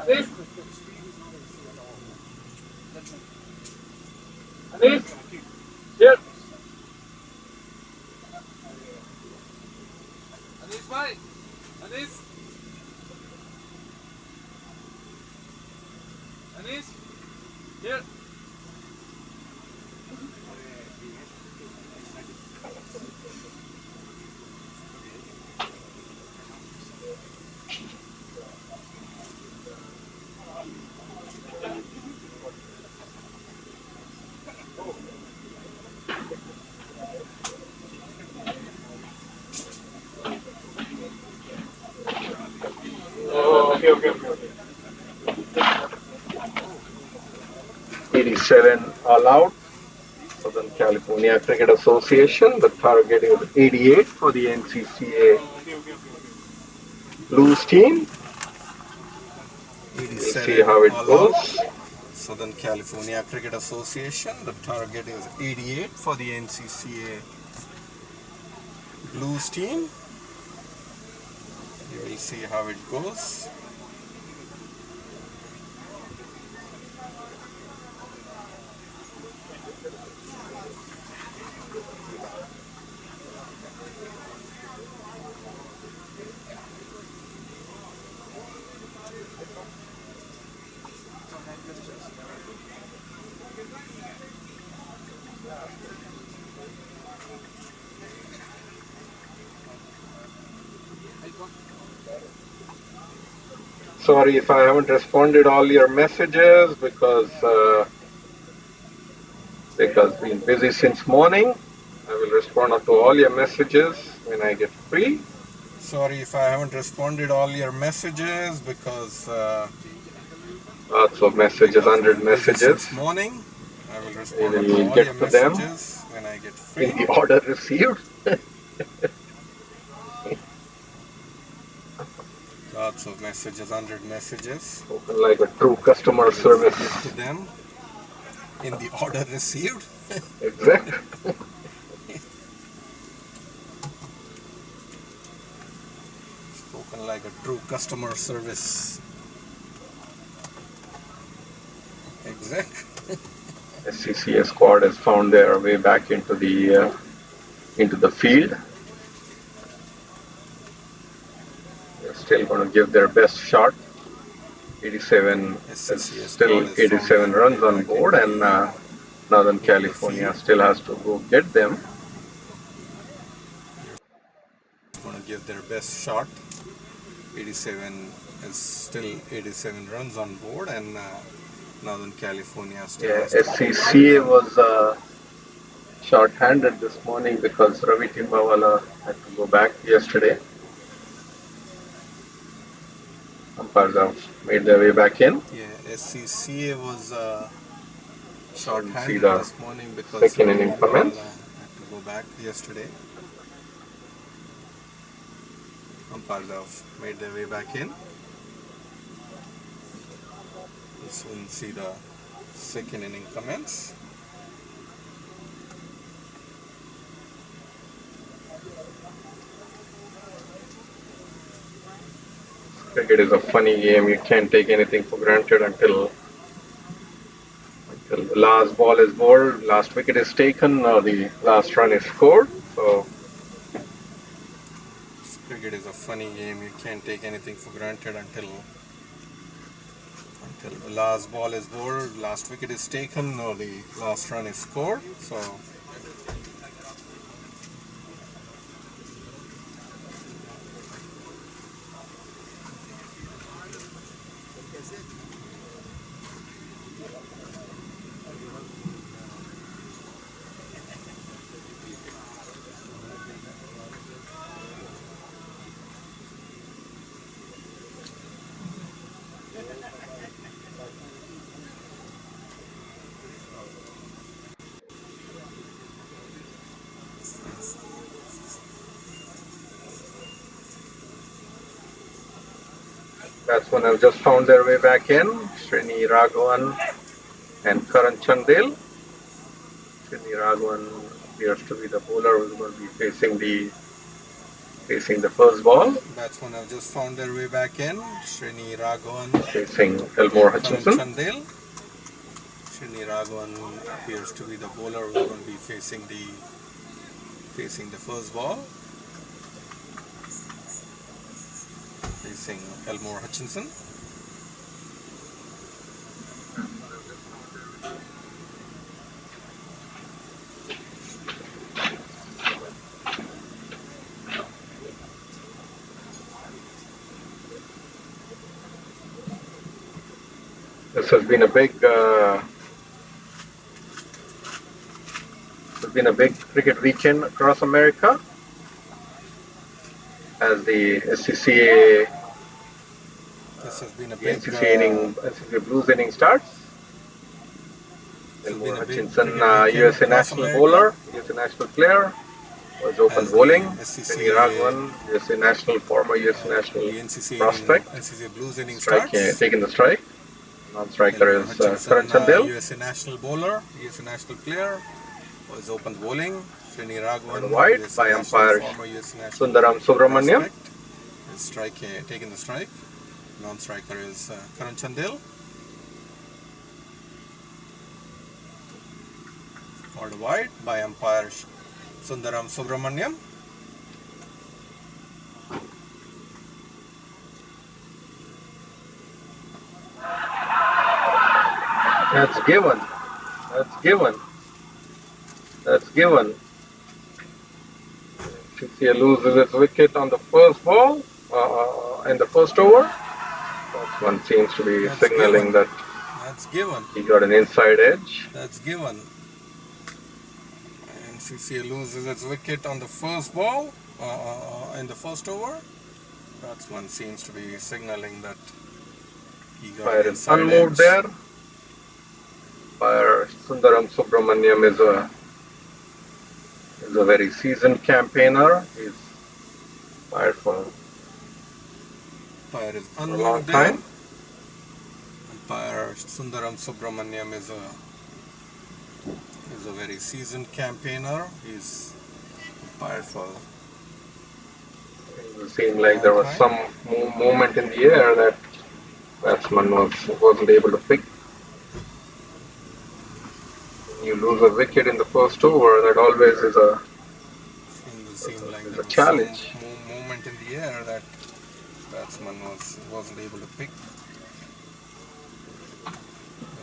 Anis, Anis, here. Anis bhai, Anis, Anis, here. Oh, okay. 87 all out. Southern California Cricket Association. The target is 88 for the NCCA Blues team. We'll see how it goes. Southern California Cricket Association. The target is 88 for the NCCA Blues team. You will see how it goes. Sorry if I haven't responded all your messages because been busy since morning. I will respond to all your messages when I get free. Sorry if I haven't responded all your messages because Lots of messages, 100 messages. this morning. I will We respond to will all get your to them messages when I get free. in the order received. Lots of messages, 100 messages. Spoken like a true customer service. Get to them in the order received. Exactly. Spoken like a true customer service. Exact. SCCA squad has found their way back into the field. They're still going to give their best shot. 87 is still 87 runs on board, and Northern California still has to go get them. Going to give their best shot. 87 is still 87 runs on board, and Northern California still has to SCCA was short-handed this morning because Ravi Timbawala had to go back yesterday. Umpires have made their way back in. Yeah, SCCA was short-handed the this morning because second inning comments. had to go back yesterday. Umpires have made their way back in. We'll soon see the second inning commence. Cricket is a funny game. You can't take anything for granted until the last ball is bowled, last wicket is taken, or the last run is scored. So Cricket is a funny game. You can't take anything for granted until the last ball is bowled, last wicket is taken, or the last run is scored. So batsmen have just found their way back in. Srini Raghavan and Karan Chandel. Srini Raghavan appears to be the bowler who's going to be facing the first ball. batsmen have just found their way back in. Srini Raghavan Facing Elmore Karan Hutchinson. Chandel. Srini Raghavan appears to be the bowler who's going to be facing the first ball. Facing Elmore Hutchinson. This has been a big cricket weekend across America as the SCCA This has been a the big NCCA Blues inning starts. been Elmore a big Hutchinson, cricket weekend USA across national America. bowler, USA national player, was open As the bowling. SCCA Srini Raghavan, USA national, former USA national the NCCA prospect, NCCA Blues inning striking, starts. taking the strike. Non-striker Elmore is Hutchinson, Karan Chandel. USA national bowler, USA national player, was open bowling. Srini Raghavan, Wide USA by national, umpire former USA national Sundaram Subramaniam. prospect, is taking the strike. Non-striker is Karan Chandel. Called wide by umpire Sundaram Subramaniam. That's given. That's given. That's given. CCA loses its wicket on the first ball in the first over. Batsman seems to be That's signaling given. that That's given. he got an inside edge. That's given. NCCA loses its wicket on the first ball in the first over. Batsman seems to be signaling that he got Fire an is inside unmoved edge. there. Fire Sundaram Subramaniam is a very seasoned campaigner. He's fired for Umpire is a long unmoved there. time. Umpire Sundaram Subramaniam is a very seasoned campaigner. He's umpired for. It seemed like there was some movement in the air that batsman wasn't able to pick. When you lose a wicket in the first over, that always is Seemed like a there was challenge. some movement in the air that batsman wasn't able to pick.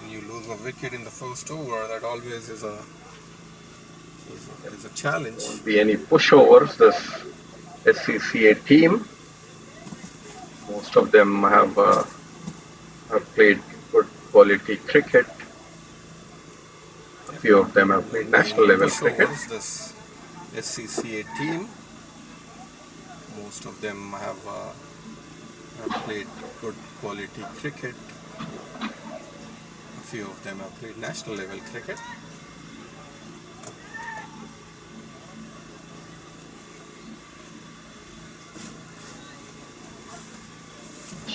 When you lose a wicket in the first over, that always is a challenge. Won't be any pushovers. This SCCA team, most of them have played good quality cricket. A few of them have played national level cricket. This SCCA team, most of them have played good quality cricket. A few of them have played national level cricket.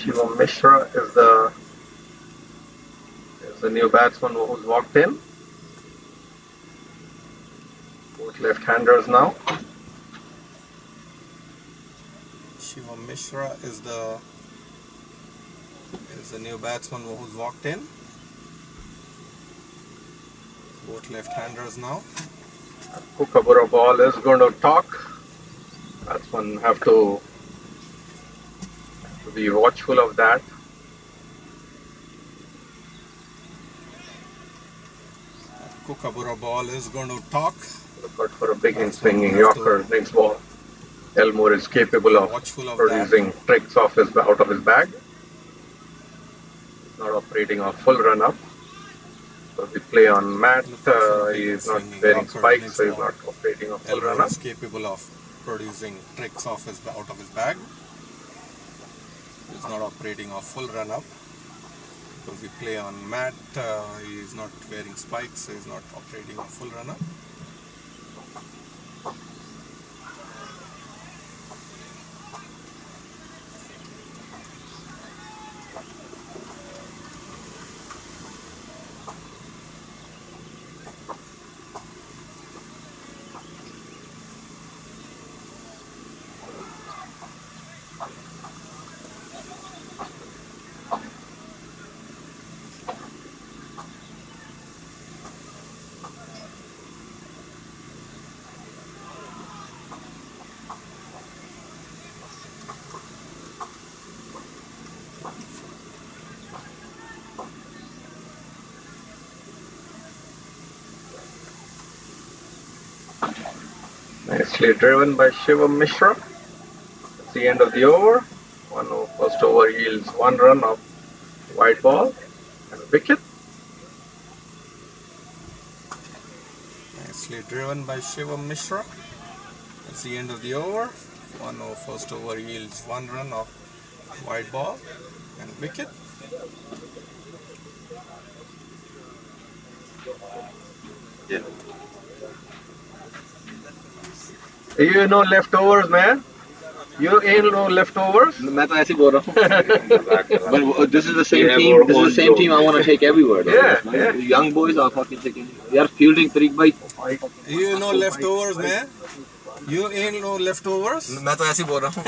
Shivam Mishra is the new batsman who's walked in. Both left-handers now. Shivam Mishra is the new batsman who's walked in. Both left-handers now. Kookaburra ball is going to talk. Batsmen have to be watchful of that. Kookaburra ball is going to talk. Look out for a big and swinging Yorker next ball. Elmore is capable of producing tricks out of his bag. He's not operating off full run-up. So we play on mat. He is not wearing spikes, so he's not operating off full run-up. Elmore is capable of producing tricks out of his bag. He's not operating off full run-up. Because we play on mat, he is not wearing spikes, so he's not operating off full run-up. Nicely driven by Shivam Mishra. It's the end of the over. First over yields 1 run of white ball and a wicket. Nicely driven by Shivam Mishra. That's the end of the over. 1-0 first over yields 1 run of white ball and a wicket. Yeah. You know leftovers, man. You ain't no leftovers. मैं तो ऐसे बोल रहा हूँ. But this is the same team. This is the same team I want to take everywhere. Yeah, yeah. The young boys are fucking taking. They are fielding Tariq bhai. You know leftovers, man. You ain't no leftovers. मैं तो ऐसे बोल रहा हूँ.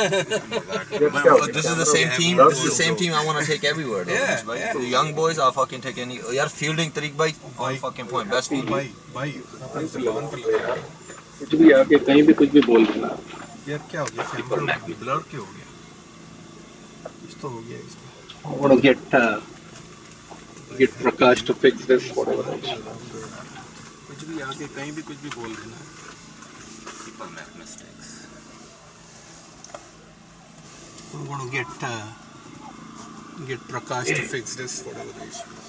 But this is the same team. This is the same team I want to take everywhere. Yeah, yeah. The young boys are fucking taking. They are fielding Tariq bhai on fucking point. Best field. भाई अपने ज़बान पर लो यार. कुछ भी आके कहीं भी कुछ भी बोल देना. यार क्या हो गया? कैमरा ब्लर क्यों हो गया? कुछ तो हो गया इसमें. I want to get Prakash to fix this. Whatever. कुछ भी आके कहीं भी कुछ भी बोल देना. People make mistakes. I'm going to get Prakash to fix this. Whatever the issue is.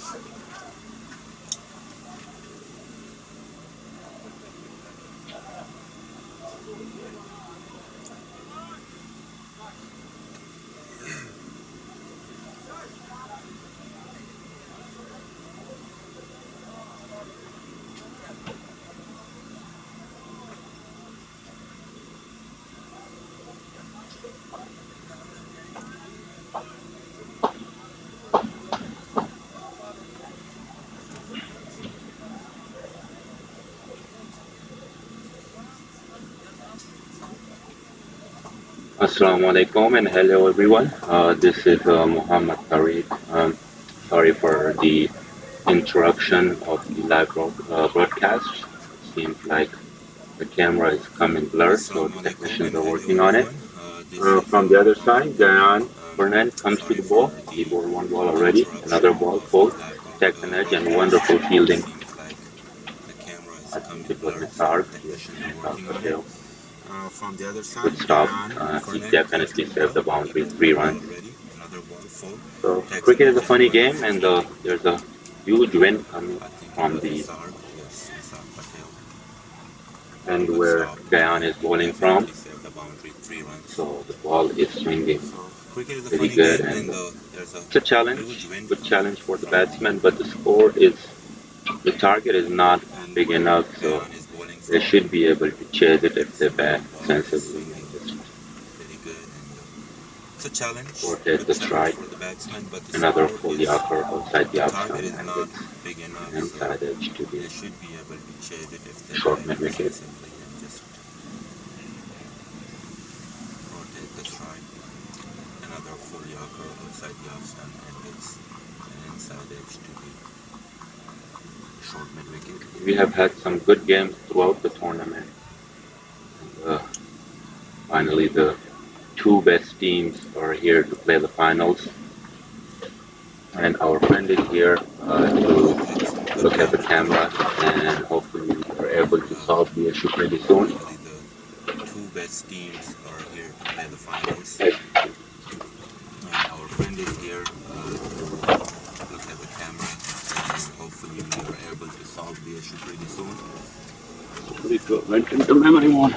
Assalamu alaikum and hello everyone. This is Muhammad Tariq. Sorry for the interruption of the live broadcast. It seems like the camera is coming blurred, so the technicians are working on it. From the other side, Gayan Burnett comes to the ball. He bowled 1 ball already, another ball full, takes an edge and wonderful fielding. I think it was Nisarg. Patel. From the other side, Good stop. He definitely saved the boundary, 3 runs. So cricket is a funny game, and there's a huge wind coming from the end where Guyana is bowling from. So the ball is swinging pretty good, and it's a challenge, good challenge for the batsman. But the target is not big enough, so they should be able to chase it if they bat sensibly. It's a challenge. Rotate the strike. For the batsman, but the Another score full is, Yorker outside the the off target stump, is and not it's big enough, an so inside edge to they the should be able to chase it if they short try mid wicket. simply and just rotate the strike. Another full Yorker outside the off stump, and it's an inside edge to the short mid wicket. We have had some good games throughout the tournament. Finally, the two best teams are here to play the finals. And our friend is here to look at the camera, and hopefully we're able to solve the issue pretty soon. The two best teams are here to play the finals. Our friend is here to look at the camera, and hopefully we are able to solve the issue pretty soon. Pretty good. Went into memory mode.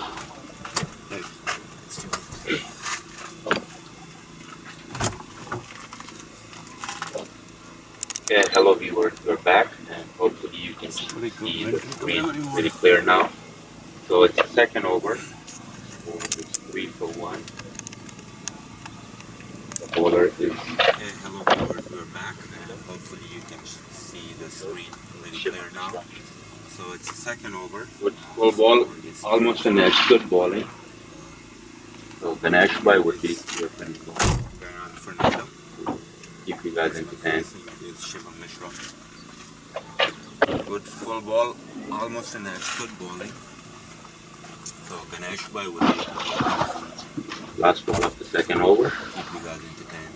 Okay, hello viewers, we're back, and hopefully you can see the screen pretty clear now. So it's the second over. It's 3 for 1. The bowler is Okay, hello viewers, we're back, and hopefully you can see the screen pretty clear now. So it's the second over. good full ball, almost an edge, good bowling. So Ganesh Bhai would be your friend. Fernando. Keep you guys entertained. Good full ball, almost an edge, good bowling. So Ganesh Bhai would be Last ball of the second over. keep you guys entertained.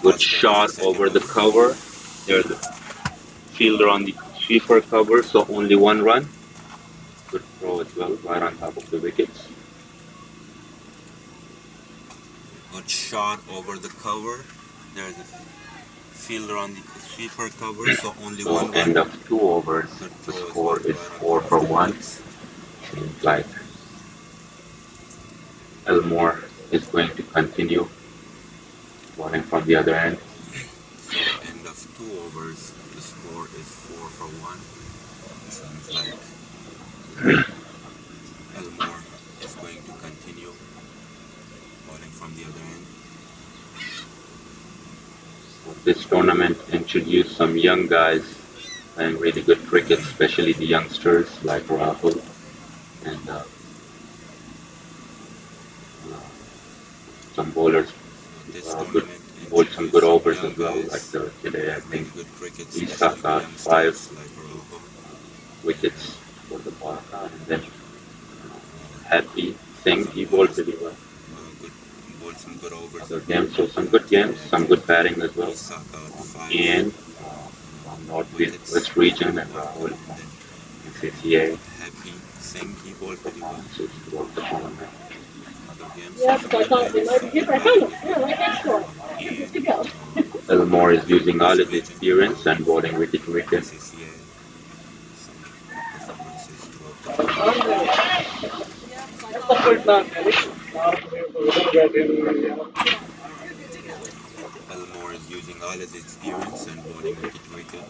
Good shot over the cover. There's the fielder on the sweeper cover, so only one run. Good throw as well, right on top of the wickets. Good shot over the cover. There's a fielder on the sweeper cover, so only So one end run. of 2 overs. Good The throw as score well, is right on 4 top for of the 1. wickets. Seems like Elmore is going to continue bowling from the other end. So end of 2 overs, the score is 4 for 1. Seems like Elmore is going to continue bowling from the other end. This tournament introduced some young guys playing really good cricket, especially the youngsters like Rahul and some bowlers This good, tournament bowled some good introduced overs young as well. guys Like today, I really think good cricket, he especially struck the out youngsters 5 like Rahul. wickets for the Baka, and then Happy Singh, he bowled pretty well. Bowled some good overs. Other games, so some good games, some good batting as well. He struck out 5 Ian from Northwest region and Rahul from NCCA. Happy Singh, he bowled pretty well. Performances throughout the tournament. Other games, Yeah, because I thought they might be different. I found them. Yeah, right next door. Good to go. Elmore is using all his experience and bowling wicket to wicket. NCCA, some performances throughout Elmore is using all his experience and bowling wicket to wicket.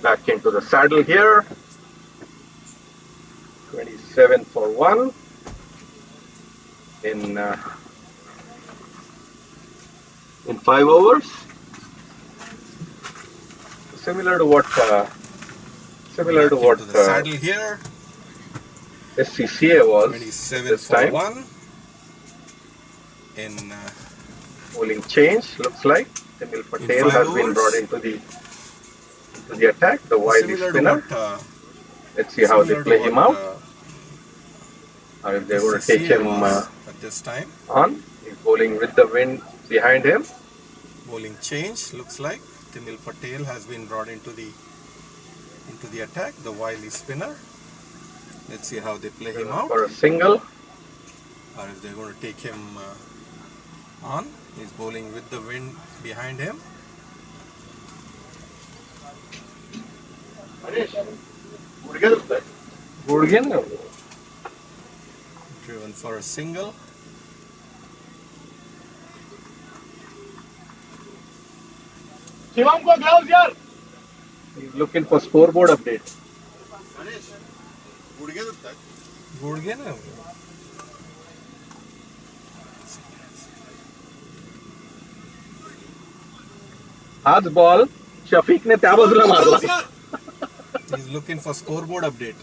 Back into the saddle here. 27 for 1 in 5 overs. Similar to what saddle here. SCCA was 27 this for time. 1 in Bowling change looks like. Timil Patel has been brought into the attack. The wily spinner. Let's see how they play him out. Or if they're going to take him at this time. on. He's bowling with the wind behind him. Bowling change looks like. Timil Patel has been brought into the attack. The wily spinner. Let's see how they play him out. For a single. Or if they're going to take him on. He's bowling with the wind behind him. Driven for a single. He's looking for scoreboard update. गुड़गे ना हाच ball शफीकने त्या बाजूला मारला. He's looking for scoreboard update.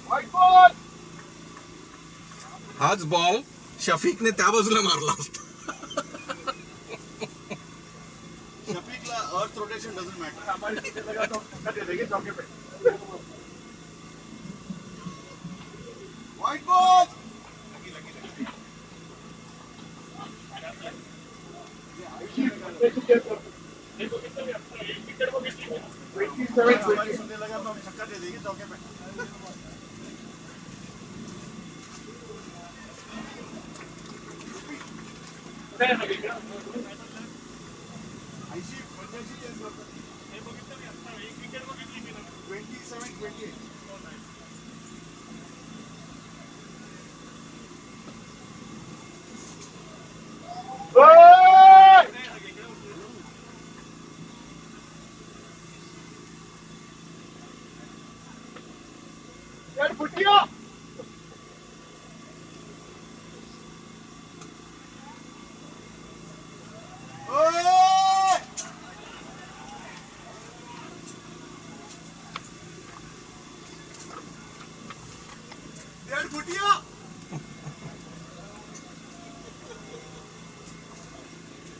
White ball! हाच ball शफीकने त्या बाजूला मारला असता. शफीकला अर्थ रोटेशन डजंट मॅटर. हमारे पीछे लगा तो छक्का दे देंगे चौके पे. White ball. हमारे सुनने लगा तो छक्का दे देंगे चौके पे. ऐंशी 85 चेंज करतात. 27-28. फुटिया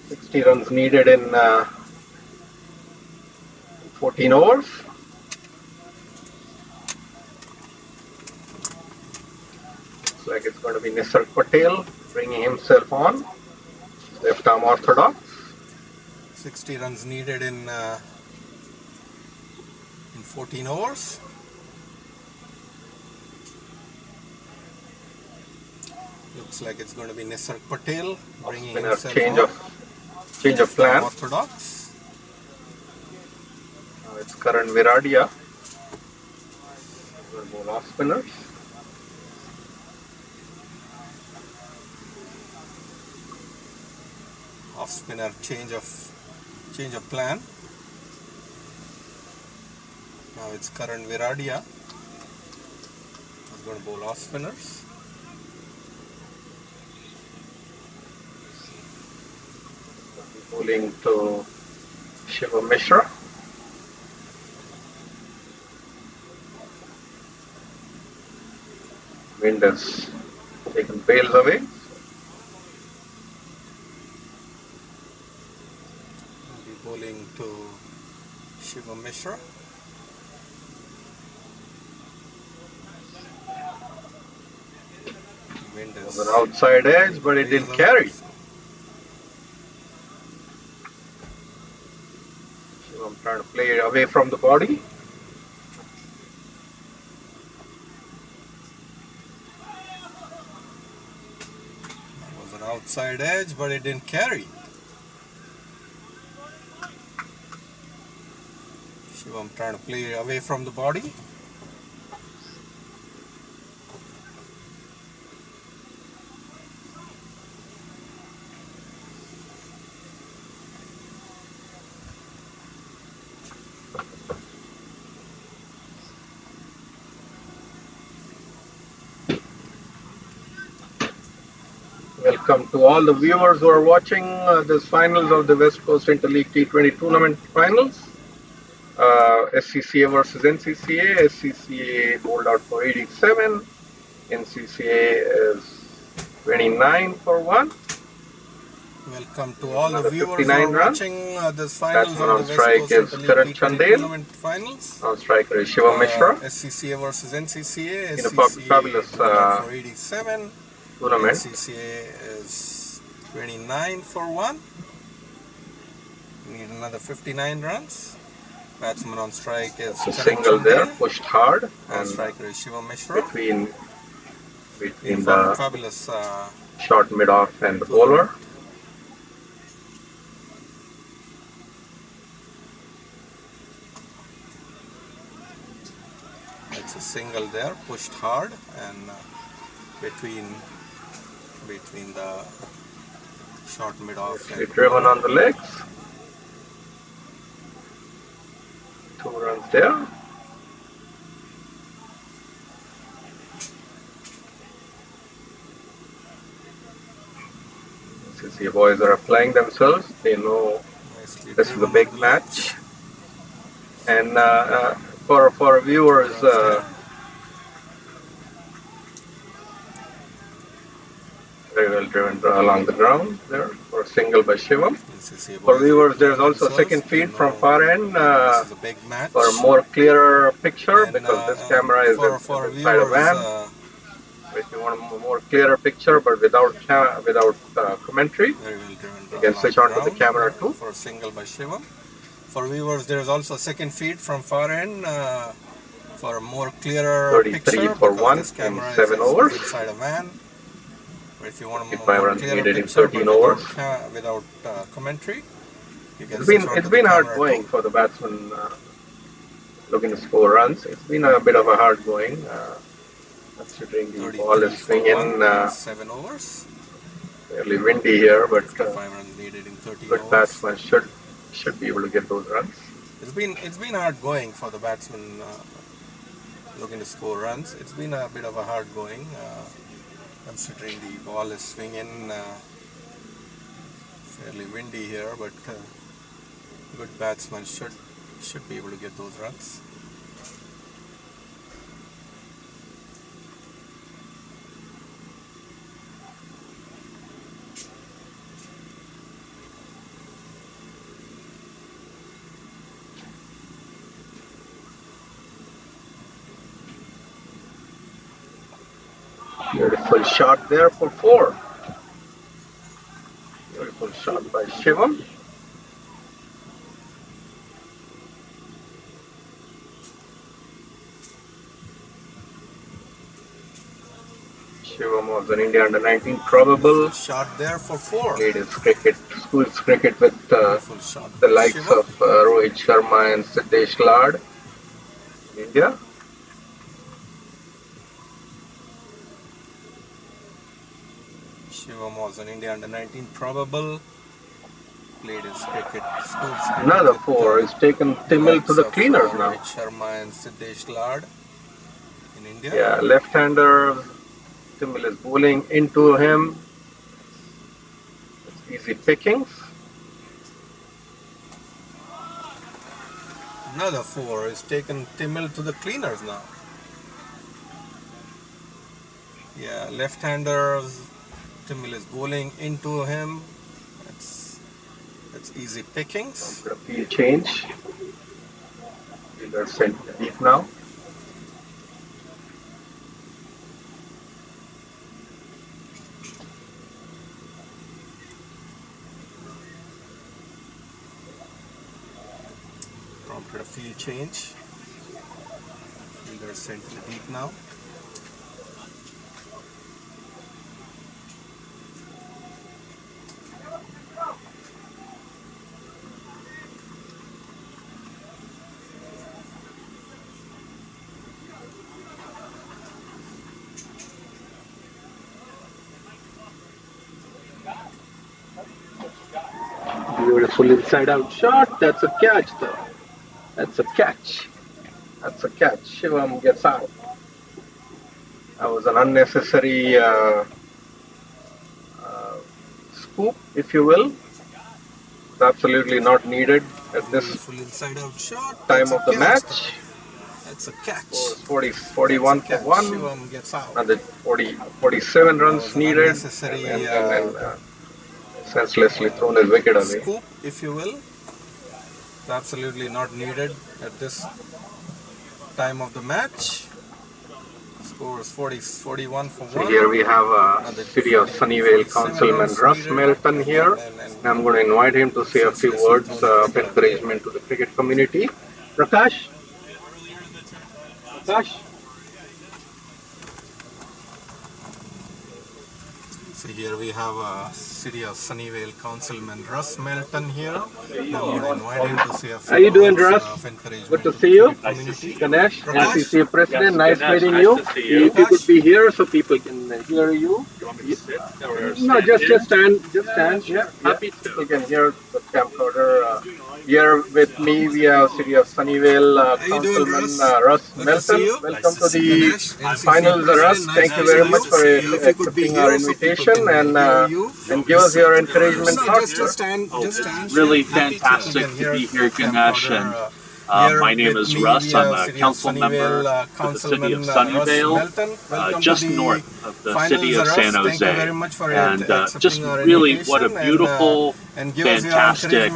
60 runs needed in 14 overs. Looks like it's going to be Nisarg Patel bringing himself on. Left arm orthodox. 60 runs needed in 14 overs. Looks like it's going to be Nisarg Patel bringing himself change of plan. Orthodox. Now it's Karan Viradia. We'll bowl off spinners. Off spinner change of plan. Now it's Karan Viradia who's going to bowl off spinners. Bowling to Shiva Mishra. Wind has taken bails away. We'll be bowling to Shiva Mishra. Wind is On an outside edge, but it didn't carry. I'm trying to play it away from the body. That was an outside edge, but it didn't carry. Shivam trying to play it away from the body. Welcome to all the viewers who are watching this finals of the West Coast Interleague T20 tournament finals. SCCA versus NCCA. SCCA bowled out for 87. NCCA is 29 for 1. Welcome to all the Another viewers who 59 are runs. watching this finals Batsman of on the West strike Coast is Interleague Karan T20 Chandel. tournament finals. On striker is Shiva Mishra. SCCA versus NCCA. In a SCCA fabulous bowled out for 87. tournament. NCCA is 29 for 1. We need another 59 runs. Batsman on strike is A Karan single there, Chandel. pushed hard, On and striker is Shiva Mishra. between In the fabulous short mid-off and the bowler. it's a single there, pushed hard, and between the short mid-off and Driven on the legs. 2 runs there. SCCA boys are applying themselves. They know nicely this is a driven big on the match. And for viewers, Very well driven along the ground there for single by Shivam. NCCA For boys viewers, there is replying also a themselves. second They feed from know far end this is a big match. for a more clearer picture And because this camera is for inside a viewers, van. If you want a more clearer picture but without commentary, very well driven you can switch on to the camera too. for single by Shivam. For viewers, there is also a second feed from far end for a more clearer 33 picture for because one this camera in 7 is overs. inside a van. But if you want a 55 more runs clearer needed in picture 13 but overs. without commentary, you can It's been hard going for the batsman looking to score runs. It's been a bit of a hard going considering the ball is swinging 7 overs. fairly windy here, but 5 runs needed in 13 good overs. batsman should be able to get those runs. It's been hard going for the batsman looking to score runs. It's been a bit of a hard going considering the ball is swinging fairly windy here, but good batsman should be able to get those runs. Beautiful shot there for 4. Beautiful shot by Shivam. Shivam was an India under 19 probable. Shot there for 4. Played his school's cricket with Shot the by likes Shivam. of Rohit Sharma and Siddesh Lad in India. Shivam was an India under 19 probable. Played his school's cricket. Another with, 4 is taken Timil to the likes of, cleaners now. Rohit Sharma and Siddesh Lad in India. Yeah, left-hander. Timil is bowling into him. It's easy pickings. Another 4 is taken Timil to the cleaners now. Yeah, left-hander Timil is bowling into him. That's easy pickings. The field change. Fielder sent deep now. Prompted a field change. Fielder sent to the deep now. Beautiful inside out shot. That's a catch though. That's a catch. That's a catch. Shivam gets out. That was an unnecessary scoop, if you will. It's absolutely not needed at this Full inside out shot. time of the match. That's a catch. 41 for 1. Shivam gets out. Another 47 runs needed. Unnecessary, And senselessly thrown his wicket away. Scoop, if you will. It's absolutely not needed at this time of the match. Scores 41 for 1. So here we have City of Sunnyvale Councilman Russ Melton here. I'm going to invite him to say a few words of encouragement to the cricket community. Prakash? Prakash? So here we have City of Sunnyvale Councilman Russ Melton here. I'm going to invite him to say a few How you doing, words Russ? of encouragement Good to the see you. cricket community. Ganesh, Prakash? NCCA President, nice meeting you. If you could be here so people can hear you. No, just stand. Yeah, happy to. People can hear the camcorder. Here with me, we have City of Sunnyvale you doing, Councilman Russ? Russ Good to see Melton. you. Welcome to the Ganesh, NCCA finals, Russ. President. Thank Nice you to very see much you. for If you could be accepting our here so people invitation can and hear you. give us your encouragement No, thoughts. just stand. Really Happy fantastic to to be here, Ganesh, and My name is Russ. I'm a council member for the city of Sunnyvale, just north of the city of San Jose. And just really what a beautiful, fantastic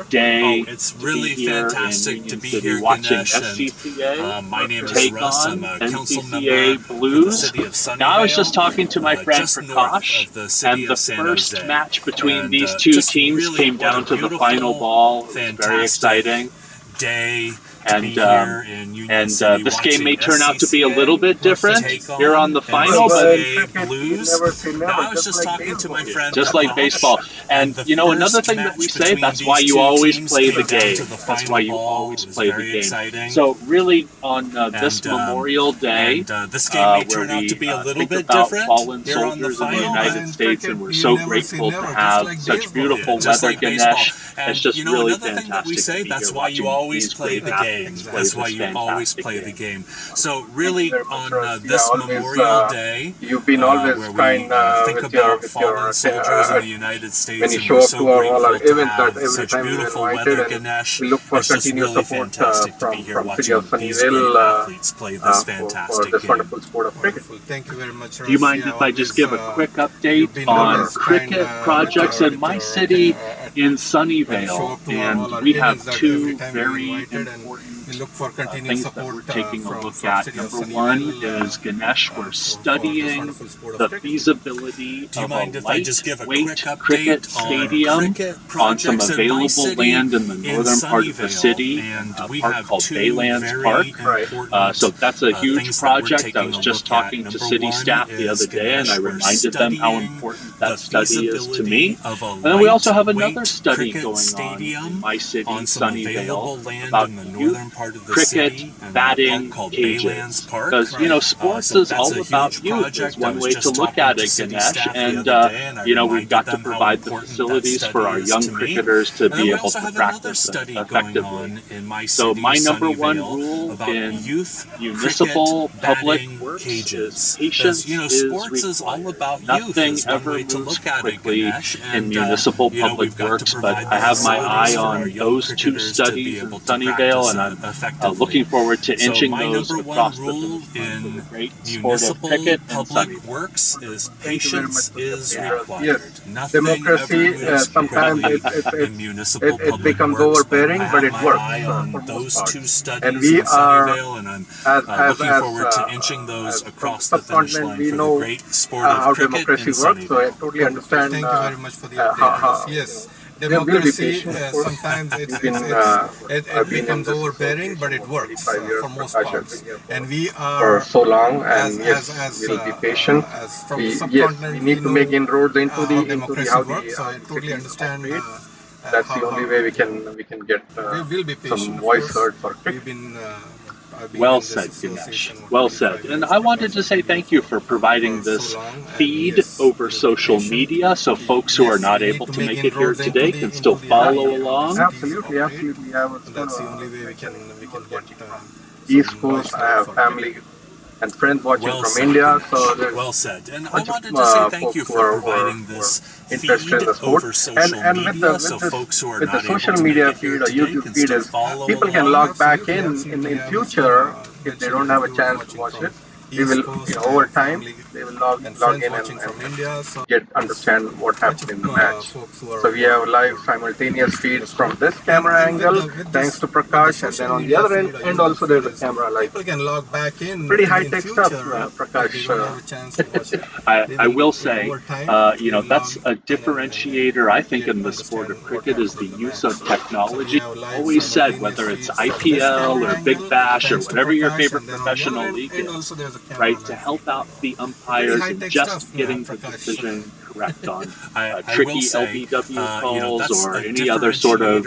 day. It's really fantastic to be here, watching Ganesh. SCCA My name is take Russ. on I'm a council NCCA member Blues. for the city of Sunnyvale. Now I was just talking to my friend just Prakash, north of the city and the of San first Jose. match between And, these two just teams really came what a down to the beautiful, final ball. It was very fantastic exciting. Day. And this game may turn out to be a little bit different here on the final, but Blues. Now I was just talking to my friend, just like baseball. And you know, another thing that we say, that's why you always play the game. That's why you always play the game. So really, on this Memorial Day, this game may where turn out we to be a little think bit about different fallen here on the soldiers in the final. United States, and we're so grateful to have such beautiful weather, Ganesh. It's just really thing that we fantastic say, to be that's here why you watching always these play great the athletes game. play That's why this you always fantastic play the game. game. So really, on this always, Memorial Day, you've been always where we kind think with your about fallen soldiers in the United States, when you and show we're up so to all our grateful to events, that have every such time we're beautiful invited, weather, and Ganesh. we look for It's just continuous really support fantastic to be here from city of watching these great Sunnyvale athletes play this for fantastic this game. wonderful sport of cricket. Thank you very much, Do you mind if I just give a quick update on cricket projects in my city in Sunnyvale? And we have two very important things that we're taking a look at. Number one is, Ganesh, we're studying the feasibility of a lightweight cricket stadium on some available land in the northern part of the city, a park called Baylands Park. So that's a huge project. I was just talking to city staff the other day, and I reminded them how important that study is to me. And then we also have another study going on in my city, Sunnyvale, about youth cricket batting cages. Because, you know, sports is all about youth. Is one way to look at it, Ganesh. And, you know, we've got to provide the facilities for our young cricketers to be able to practice effectively. So my number one rule in municipal public works is patience is required. Nothing ever moves quickly in municipal public works, but I have my eye on those two studies in Sunnyvale, and I'm looking forward to inching those across the great sport of cricket in Sunnyvale. Patience is required. Yes, democracy sometimes it becomes overbearing, but it works for most part. And we are, as across the subcontinent, we know how democracy works. So I totally understand. Thank you very much for the update. Yes. Democracy, sometimes it becomes overbearing, but it works for most parts. And we are, for so long, and yes, we'll be patient. We need to make inroads into the how the so I totally understand. That's the only way we can get some voice heard for cricket. Well said, Ganesh. Well said. And I wanted to say thank you for providing this feed over social media, so folks who are not able to make it here today can still follow along. Absolutely, absolutely. That's the only way we can get East Coast. I have family and friends watching from India, so there's well said. And I wanted to say thank you for providing this feed over social media, so folks who are not able to make it here today can still follow along. People can log back in future if they don't have a chance to watch it. We will, over time, they will log in and understand what happened in the match. So we have live simultaneous feeds from this camera angle, thanks to Prakash, and then on the other end also there's a camera like pretty high-tech stuff, Prakash. I will say, that's a differentiator, I think, in the sport of cricket is the use of technology. Always said, whether it's IPL or Big Bash or whatever your favorite professional league is, right, to help out the umpires in just getting the decision correct on tricky LBW calls or any other sort of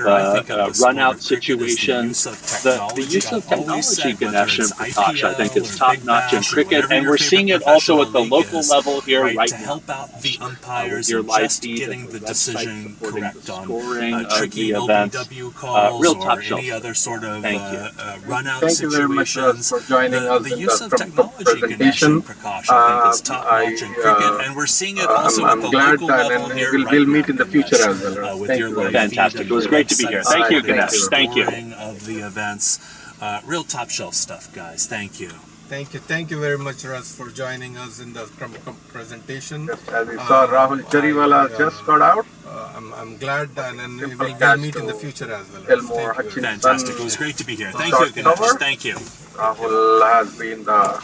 run-out situations. The use of technology, Ganesh and Prakash, I think is top-notch in cricket, and we're seeing it also at the local level here right now. To help out the umpires your in live just feed getting the decision correct on tricky tricky LBW calls real top or shelf. any other sort of run-out Thank you very much for joining us the use in of the technology, Ganesh presentation. and Prakash, I think is top-notch in cricket, and we're seeing it also I'm I'm glad and we'll meet in the future as well. With Thank your you. live Fantastic. It was great to be here. Thank you, Ganesh. Thank you. Of the events, real top shelf stuff, guys. Thank you. Thank you very much, Russ, for joining us in the presentation. Just as we saw, Rahul Jariwala just got out. I'm glad, and Simple we'll meet catch in the to future as well. Elmore Thank you very much. Fantastic. It was great to be here. Thank Short you, Ganesh. cover. Thank you. Rahul has been the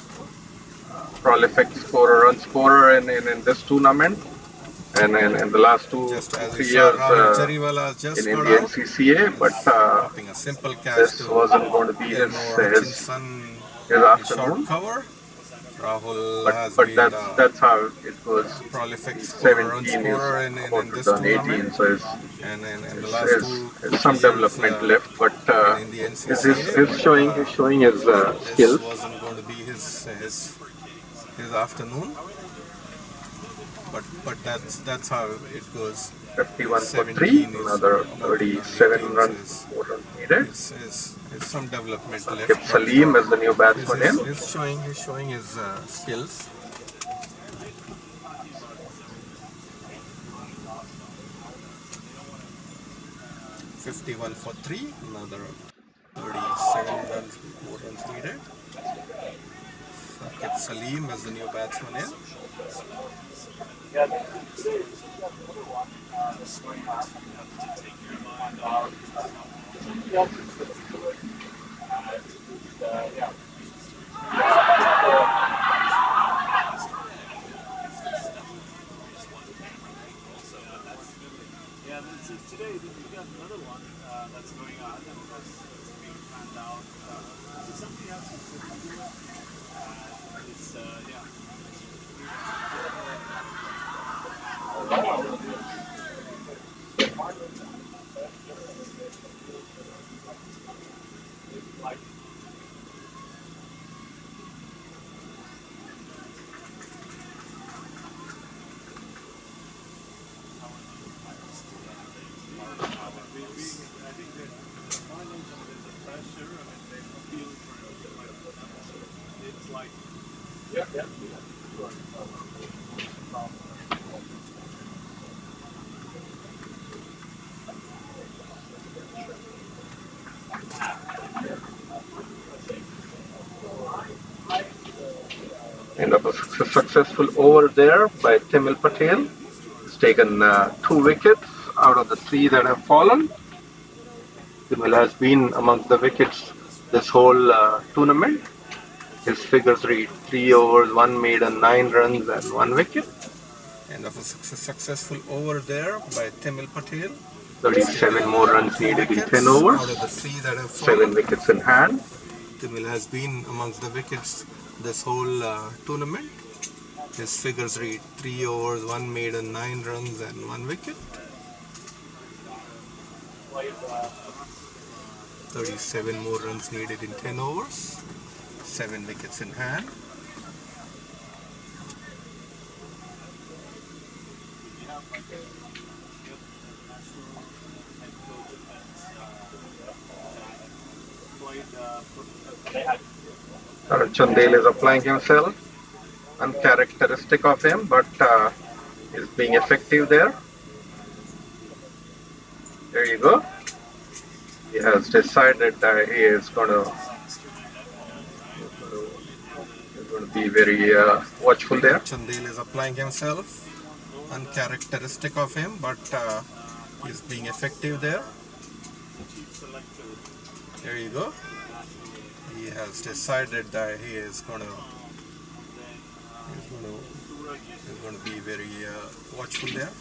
prolific run scorer in this tournament, and in the last Just as 3 we saw, years Rahul Jariwala just in got the out. NCCA, but Dropping a simple catch this to wasn't going to be his afternoon. short cover. Rahul has But been that's how it was. prolific He's run 17 scorer is in about to this turn 18, tournament. so And in the last there's some development left, but in the NCCA, he's showing his this skills. wasn't going to be his afternoon. But that's how it goes. 51 for 3, 17 is another not 37 18, runs, 4 runs needed. Is some development left. Kept Salim as the new batsman in. He's showing his skills. $51 for 3, another 37 runs, 4 runs needed. Kept Salim as the new batsman in. Today we've got another one that's going on and that's being planned out. Is something else to do with? It's End of a successful over there by Timil Patel. He's taken 2 wickets out of the 3 that have fallen. Timil has been amongst the wickets this whole tournament. His figures read 3 overs, 1 maiden, 9 runs and 1 wicket. End of a successful over there by Timil Patel. 37 more runs needed in 10 overs. Out of the 3 that have fallen. 7 wickets in hand. Timil has been amongst the wickets this whole tournament. His figures read 3 overs, 1 maiden, 9 runs and 1 wicket. 37 more runs needed in 10 overs. 7 wickets in hand. Chandel is applying himself. Uncharacteristic of him, but is being effective there. There you go. He has decided that he is going to be very watchful there. Chandel is applying himself. Uncharacteristic of him, but he's being effective there. There you go. He has decided that he is going to be very watchful there.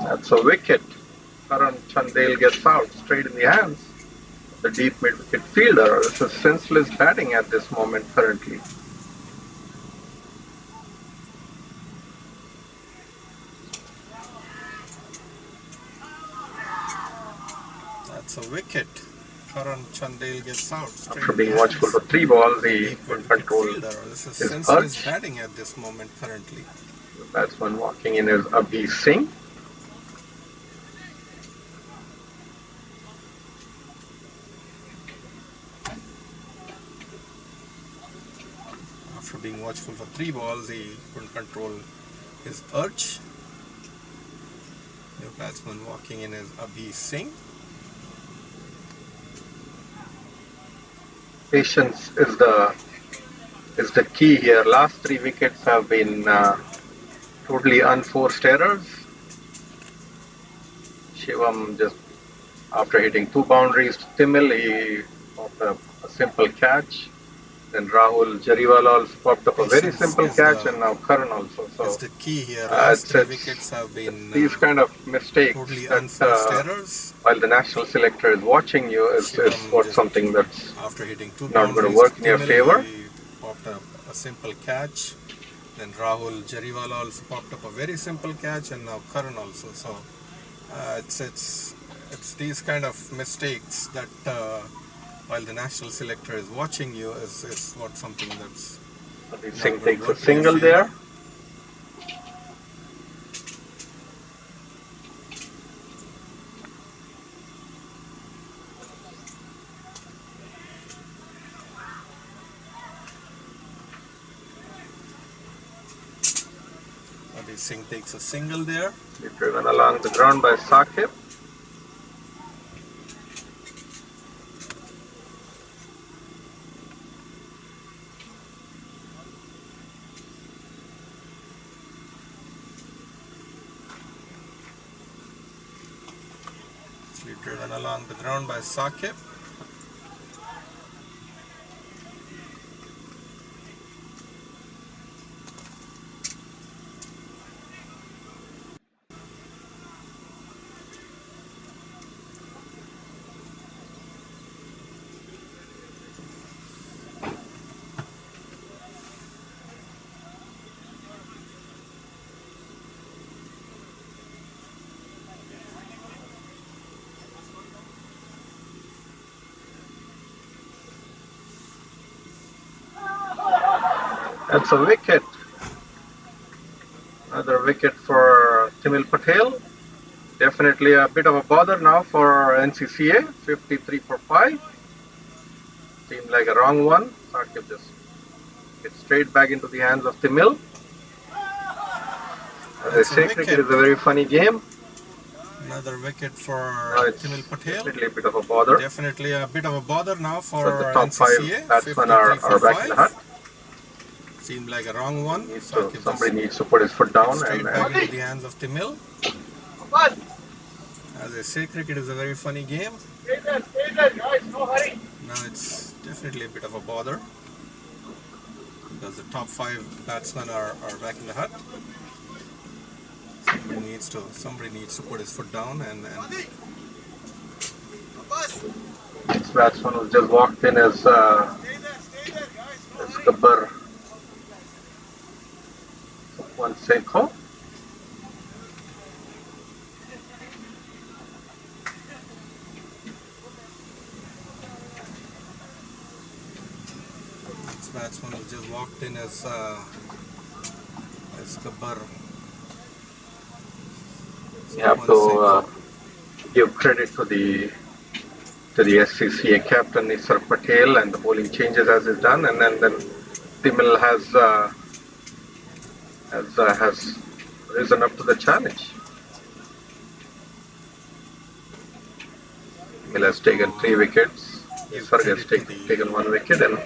That's a wicket. Karan Chandel gets out straight in the hands. The deep mid-wicket fielder. This is senseless batting at this moment currently. That's a wicket. Karan Chandel gets out. After being watchful for 3 balls, he could control This is his senseless urge. batting at this moment currently. The batsman walking in is Abhi Singh. after being watchful for 3 balls, he couldn't control his urge. New batsman walking in is Abhi Singh. Patience is the key here. Last 3 wickets have been totally unforced errors. Shivam just after hitting 2 boundaries to Timil, he popped up a simple catch. Then Rahul Jariwala also popped up a very simple catch, and now Karan also. So the key here. Last 3 wickets have been these kind of mistakes totally that, unforced errors. while the national selector is watching you, is what something that's after hitting 2 not going to work in your favor. He popped up a simple catch. Then Rahul Jariwala also popped up a very simple catch, and now Karan also. So it's these kind of mistakes that while the national selector is watching you is what something that's Singh takes a single there. Singh takes a single there. Driven along the ground by Saqib. Driven along the ground by Saqib. That's a wicket. Another wicket for Timil Patel. Definitely a bit of a bother now for NCCA. 53 for 5. Seemed like a wrong one. Saqib just gets straight back into the hands of Timil. As I say, cricket is a very funny game. Another wicket for Timil Patel. Definitely a bit of a bother. Definitely a bit of a bother now for the top NCCA. 5 batsmen are back in the hut. Seemed like a wrong one. Somebody needs to put his foot down straight back into the hands of Timil. As I say, cricket is a very funny game. Stay there, guys, no hurry. Now it's definitely a bit of a bother because the top 5 batsmen are back in the hut. Somebody needs to put his foot down and this batsman who just walked in as Gabbar Sekho. This batsman who just walked in as Gabbar. You have to give credit to the SCCA captain Nisar Patel and the bowling changes as is done, and then Timil has risen up to the challenge. Timil has taken 3 wickets. Nisar has taken 1 wicket, and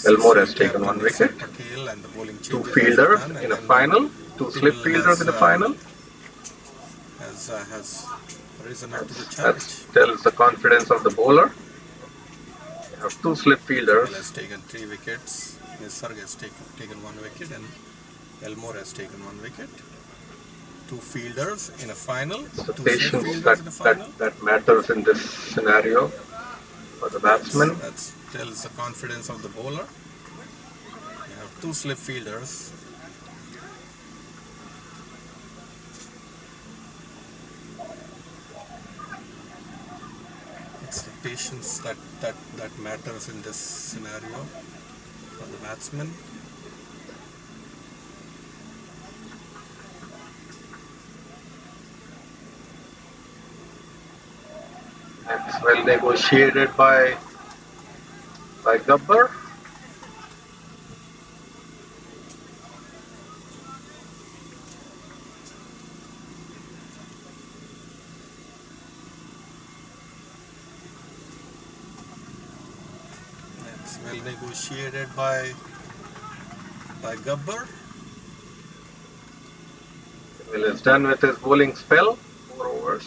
Elmore has taken 1 wicket. 2 fielders in a final, 2 slip fielders in the final. Has risen up to the challenge. That tells the confidence of the bowler. You have 2 slip fielders. He has taken 3 wickets. Nisarg has taken 1 wicket, and Elmore has taken 1 wicket. 2 fielders in a final. It's the patience that matters in this scenario for the batsman. That tells the confidence of the bowler. You have 2 slip fielders. It's the patience that matters in this scenario for the batsman. It's well negotiated by Gabbar. It's well negotiated by Gabbar. Will is done with his bowling spell. 4 overs.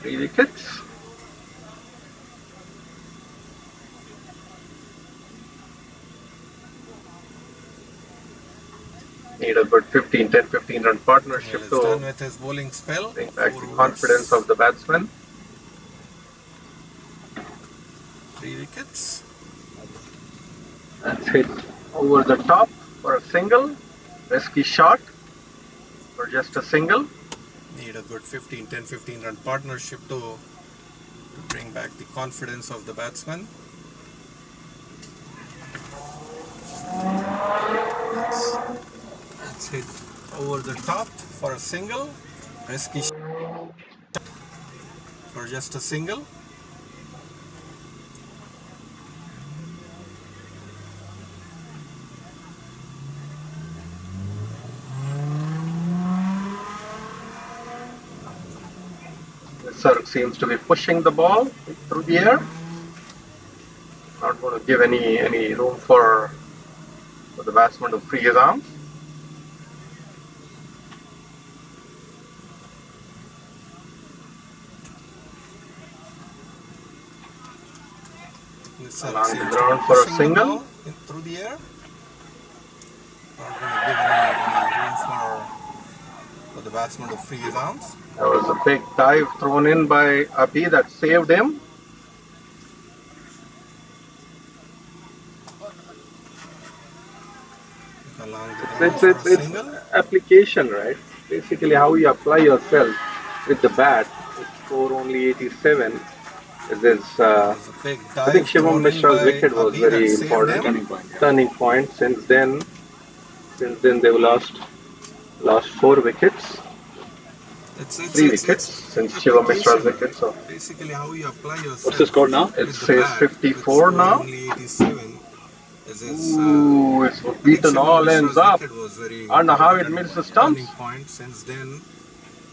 3 wickets. Need a good 10-15 run partnership Well, to done with his bowling spell. bring back the confidence of the batsman. 3 wickets. That's hit over the top for a single. Risky shot for just a single. Need a good 10-15 run partnership to bring back the confidence of the batsman. That's hit over the top for a single. Risky shot for just a single. Sir seems to be pushing the ball through the air. Not going to give any room for the batsman to free his arms. Along the ground for a single. Through the air. Not going to give any room for the batsman to free his arms. There was a big dive thrown in by Abhi that saved him. It's application, right? Basically how you apply yourself with the bat. With score only 87. I think Shivam Mishra's wicket was very important. Turning point. Since then they've lost 4 wickets. 3 wickets since Shivam Mishra's wicket. So basically how you apply yourself. What's the score now? It says 54 now. Only 87. Ooh, it's beaten all ends up. I don't know how it missed the stumps. Since then,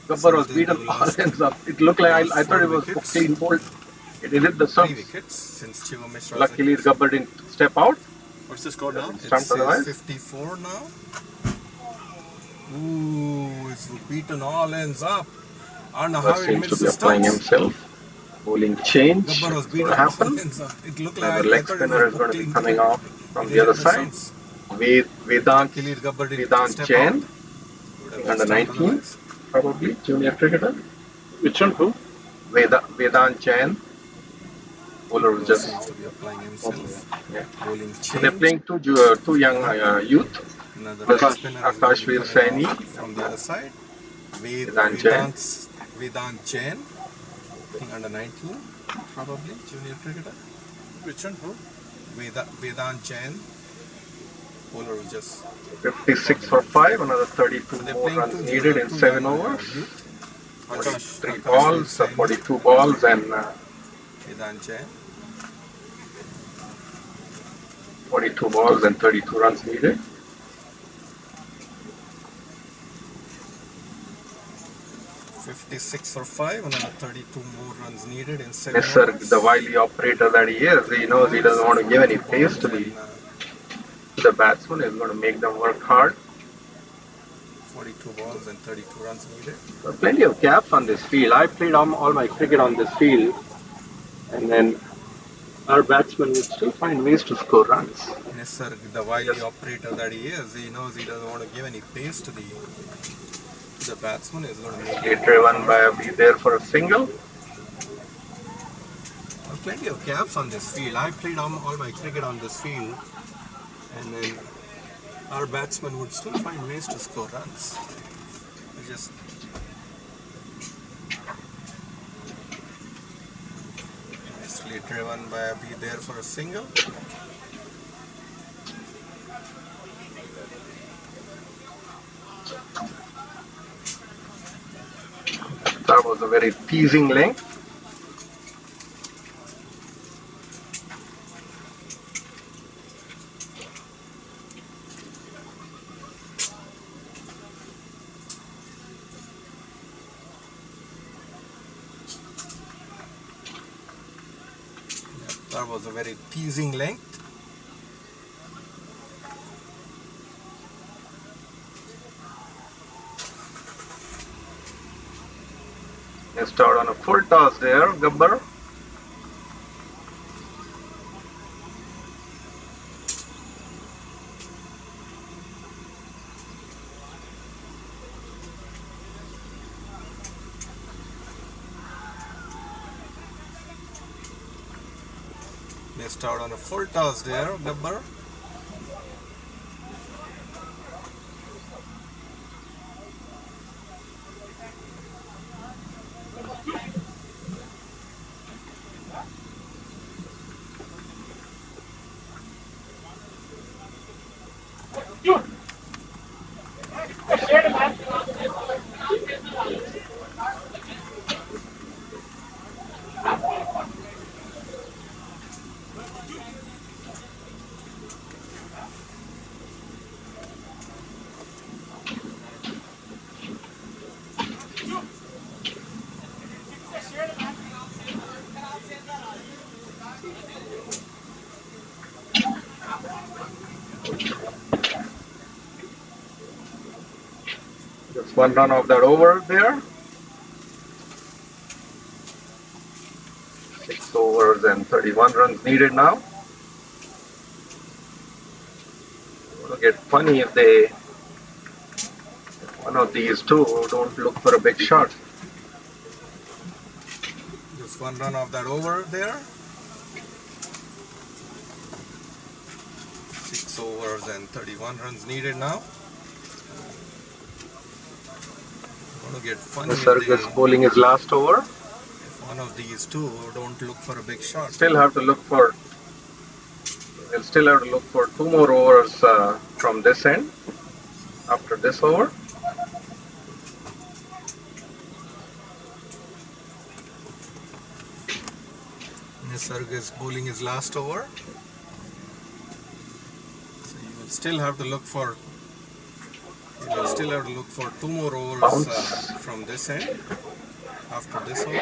Gabbar was beaten all ends up. It looked like I thought it was clean bowled. It hit the stumps. Luckily, Gabbar didn't step out. What's the score now? Stumped otherwise. 54 now. Ooh, it's beaten all ends up. I don't know how it missed the applying stumps. himself. Bowling change. What happened? It looked like The leg spinner is going to be coming off from the other side. Vedant Jain, under 19, probably junior cricketer. Which one? Who? Vedant Jain. Bowler was just. Seems to be applying himself. Yeah. Bowling So they're change. playing two young youth. Another Akash- leg spinner is Akash going to be Veer coming Saini. off from the other side. Vedant Jain. Vedant Jain. I think under 19, probably junior cricketer. Which one? Who? Vedant Jain. Bowler was just 56 for 5, another 32 they're more playing runs two needed in young, 7 overs. youth. 43 balls, 42 balls, and Vedant Jain. 42 balls and 32 runs needed. .56 for 5, another 32 more runs needed in 7 Nisarg, overs. the wily operator that he is, he knows he doesn't want to give any pace to the batsman. He's going to make them work hard. 42 balls and 32 runs needed. There are plenty of gaps on this field. I played all my cricket on this field, and then our batsmen would still find ways to score runs. Nisarg, the wily operator that he is, he knows he doesn't want to give any pace to the batsman. Is going to make He driven by Abhi there for a single. There are plenty of gaps on this field. I played all my cricket on this field, and then our batsmen would still find ways to score runs. They just nicely driven by Abhi there for a single. That was a very teasing length. That was a very pleasing length. Missed out on a full toss there, Gabbar. Missed out on a full toss there, Gabbar. Just one run of that over there. 6 overs and 31 runs needed now. It'll get funny if one of these two don't look for a big shot. Just one run of that over there. 6 overs and 31 runs needed now. Going to get funny Nisarg bowling his last over. if one of these two don't look for a big shot. Still have to look for. We'll still have to look for 2 more overs from this end. After this over. Nisarg is bowling his last over. So you will still have to look for. You will still have to look for 2 more overs from this end. After this over.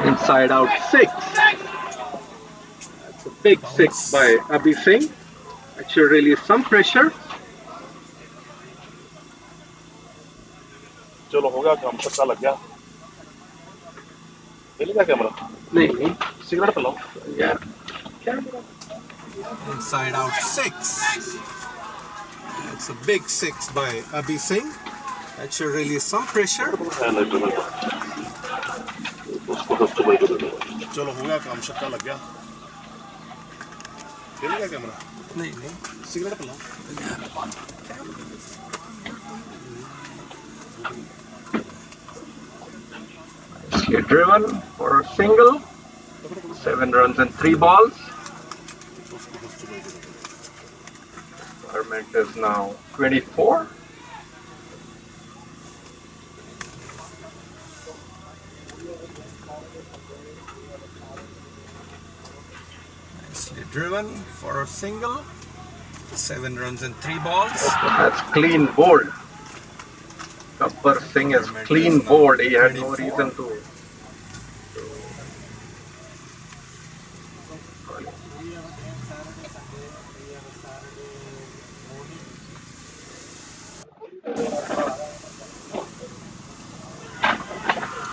Inside out 6. That's a big 6 by Abhi Singh. That should release some pressure. चलो हो गया काम पक्का लग गया मिलेगा camera नहीं cigarette पिलाओ Yeah. Inside out 6. That's a big 6 by Abhi Singh. That should release some pressure. उसको सबसे बड़ी को दे दो चलो हो गया काम पक्का लग गया मिलेगा कैमरा नहीं सिगरेट पिलाओ Get driven for a single. 7 runs and 3 balls. Requirement is now 24. Nicely driven for a single. 7 runs and 3 balls. That's clean bowled. Gabbar Singh is clean bowled. He had no reason to.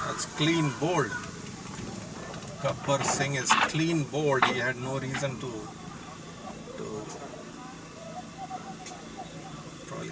That's clean bowled. Gabbar Singh is clean bowled. He had no reason to probably.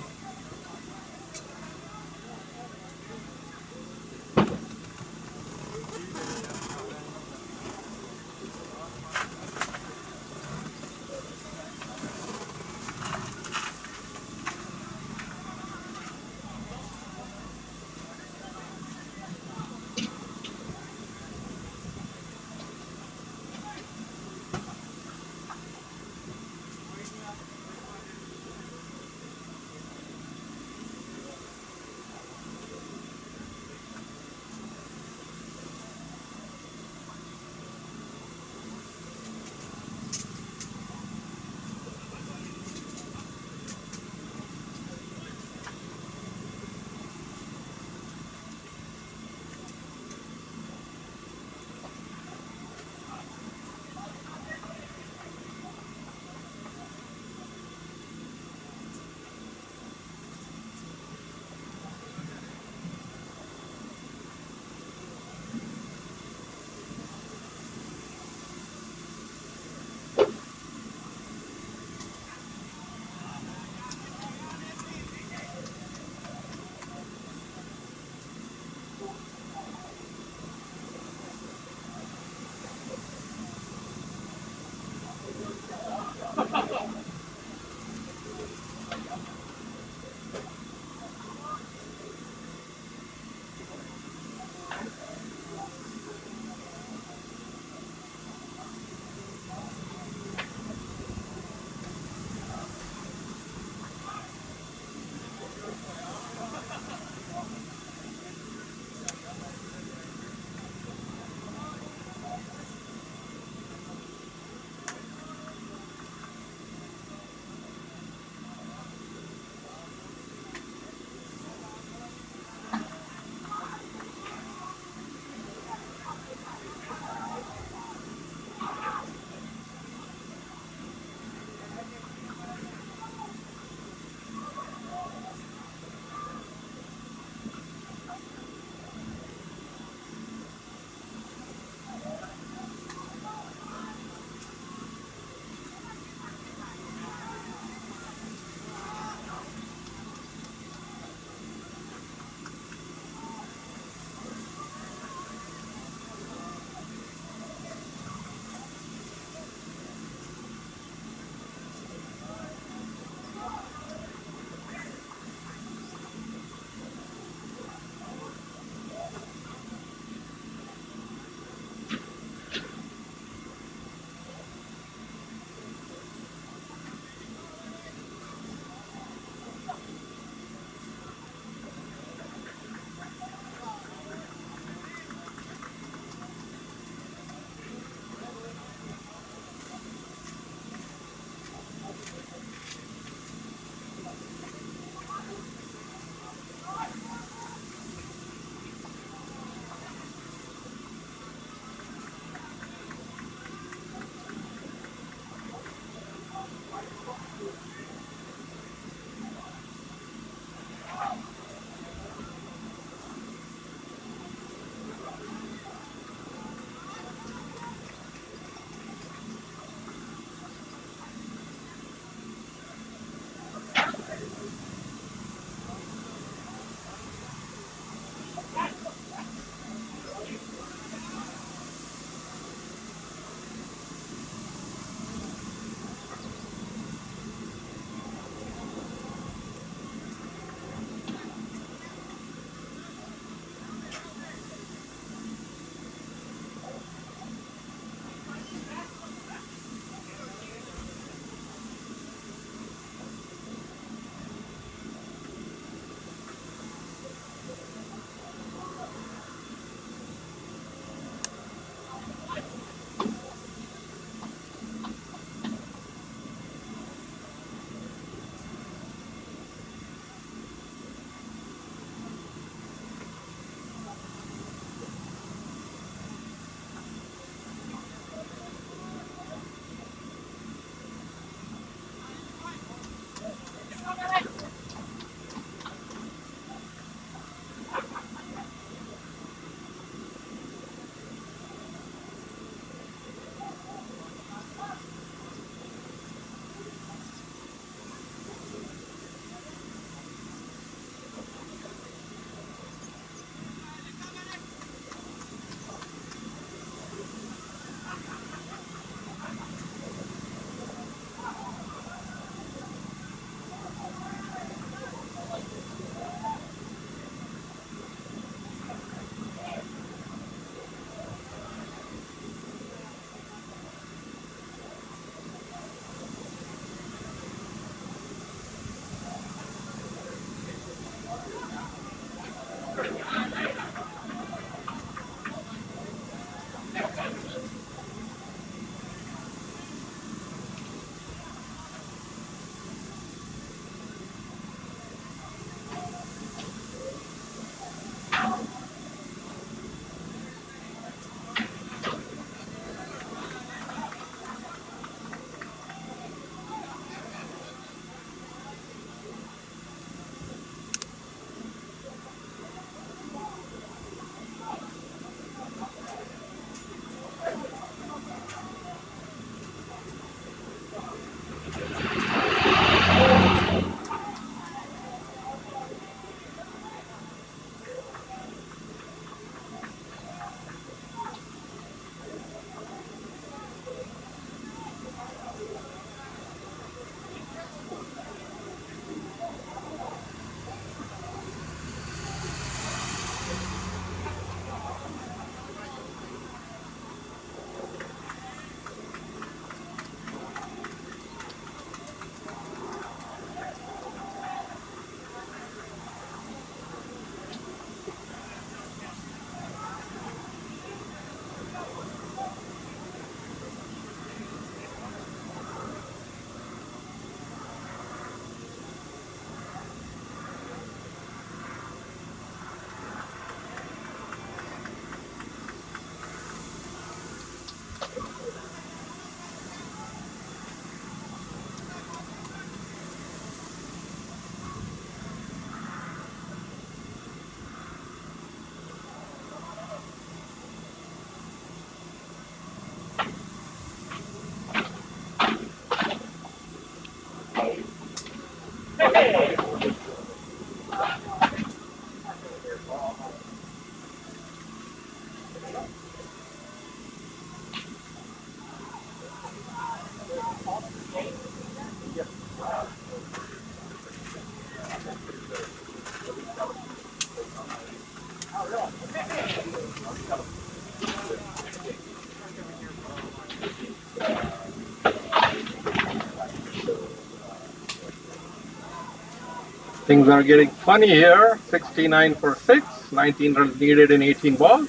Things are getting funny here. 69 for 6, 19 runs needed in 18 balls.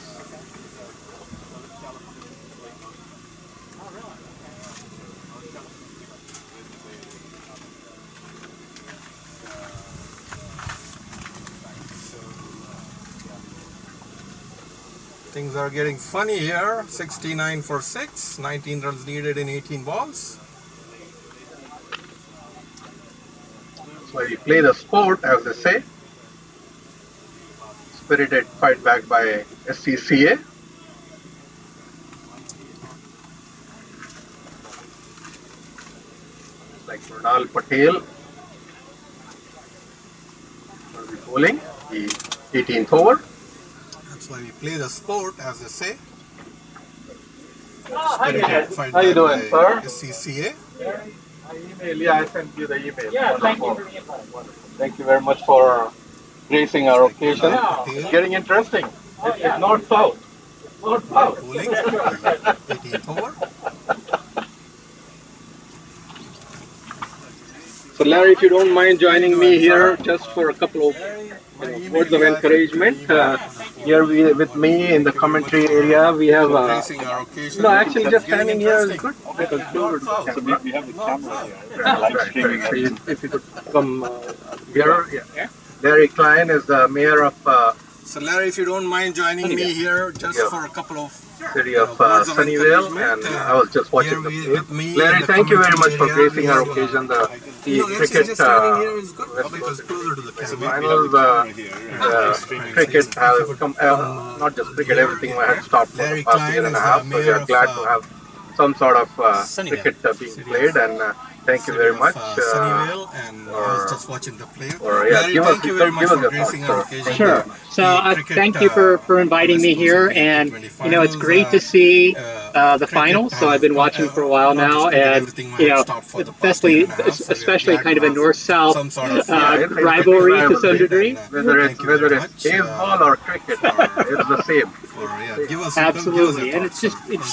Things are getting funny here. 69 for 6, 19 runs needed in 18 balls. So we play the sport, as they say. Spirited fight back by SCCA. Like Mrinal Patel will be bowling the 18th over. That's why we play the sport, as they say. Hi, guys. Fight How you back doing, by sir? SCCA. I sent you the email. Yeah, thank you for the invite. Thank you very much for gracing our occasion. Yeah. It's getting interesting. It's north south. North south. Bowling, 18th over. So Larry, if you don't mind joining me here just for a couple of words of encouragement. Here with me in the commentary area, we have no, actually just standing here is good. So we have the camera here, live streaming. If you could come here, yeah. Larry Klein is the mayor of So Larry, if you don't mind joining me here just for a couple of city of words of Sunnyvale, encouragement, and I was just watching the with me game. Larry, in the thank you very much for commentary gracing area, our we have, occasion. The actually cricket just standing here is good because closer to the camera. finals, cricket has come, not just cricket, everything had stopped for the Larry past Klein year and a is half, the so we mayor are glad of, to have some sort of Sunnyvale. cricket being played, and thank you very much. Sunnyvale, and I was just watching the play. Yeah, Larry, give thank you very much us for your gracing thoughts, our sir. occasion. Sure. So thank you for inviting me here, and it's great to see the finals. So I've been watching for a while now, and especially kind of a north-south rivalry to some degree. Whether it's baseball or cricket, it's the same. Absolutely, and it's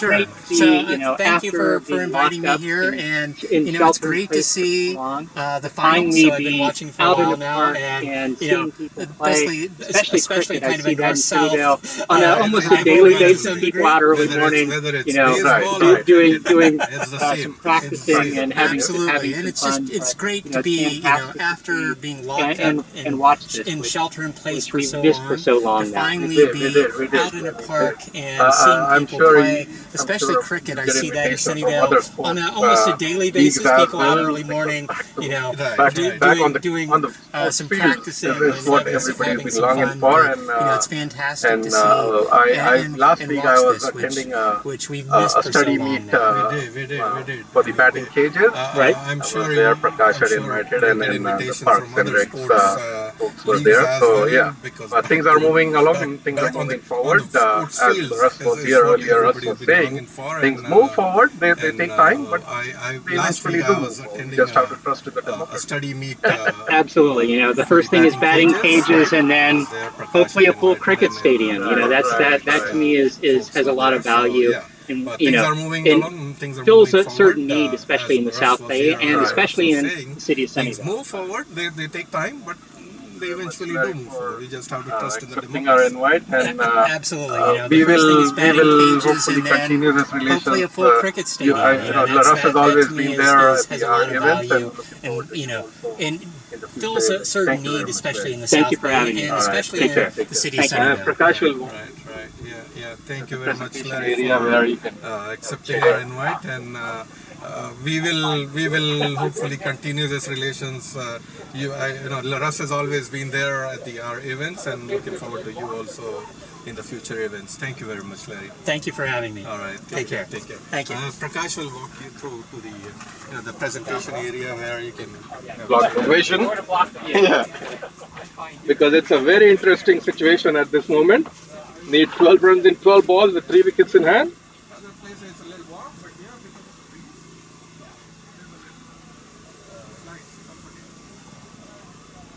great to see, thank you for inviting me here, and it's great to see the finals. So I've been watching for a while now, and seeing people play, especially kind of in north south on almost a daily basis. People out early morning, doing some practicing and having some fun. It's great to be after being locked up and watch this in shelter in place for so long to now. finally be out in a park and seeing people play, especially cricket. I see that in Sunnyvale on almost a daily basis. People out early morning, doing some practicing and having some fun. It's fantastic to see. Last week I was attending which we've missed a for study so long meet now. for the batting cages. Right. I'm sure there, Prakash had invited, and the Parks and Recs folks were there. So yeah, things are moving along and things are moving forward. As Russ was here earlier, Russ was saying, things move forward. They take time, but they eventually do move forward. You just have to trust in the democracy. Study meet. Absolutely. The first thing is batting cages, and then hopefully a full cricket stadium. That to me has a lot of value. And, it fills a certain need, especially in the South Bay, and especially in the city of Things Sunnyvale. move forward. They take time, but they eventually do move forward. We just have to trust in the Accepting our invite, and Absolutely. we The first thing will is batting cages, hopefully and then continue this relation. hopefully a full cricket stadium. Russ has always been there at our events, and fills a certain need, especially in the Thank South you for Bay, having me. and All right. especially Take in care. the city of Thank you. Sunnyvale. Prakash will Right. Yeah. Thank you very much, Larry, area where you can accepting our invite, and we will hopefully continue this relations. Russ has always been there at our events, and looking forward to you also in the future events. Thank you very much, Larry. Thank you for having me. All right. Take care. Take care. Thank you. Prakash will walk you through to the presentation area where you can block the vision. Yeah. Because it's a very interesting situation at this moment. Need 12 runs in 12 balls with 3 wickets in hand.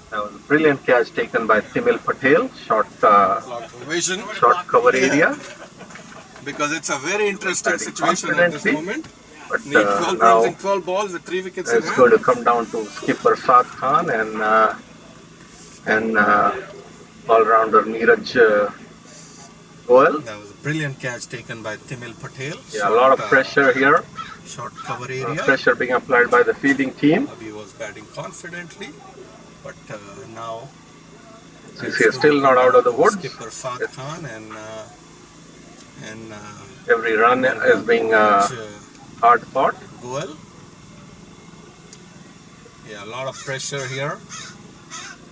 That was a brilliant catch taken by Timil Patel. Short cover area. Because it's a very interesting situation at this moment. But Need 12 runs in 12 balls with 3 wickets in hand. It's going to come down to skipper Saad Khan and all-rounder Neeraj Goel. That was a brilliant catch taken by Timil Patel. Yeah, a lot of pressure here. Short cover area. Pressure being applied by the fielding team. He was batting confidently, but now SCCA still not out of the woods. Skipper Saad Khan and every run is being hard fought. Goel. Yeah, a lot of pressure here.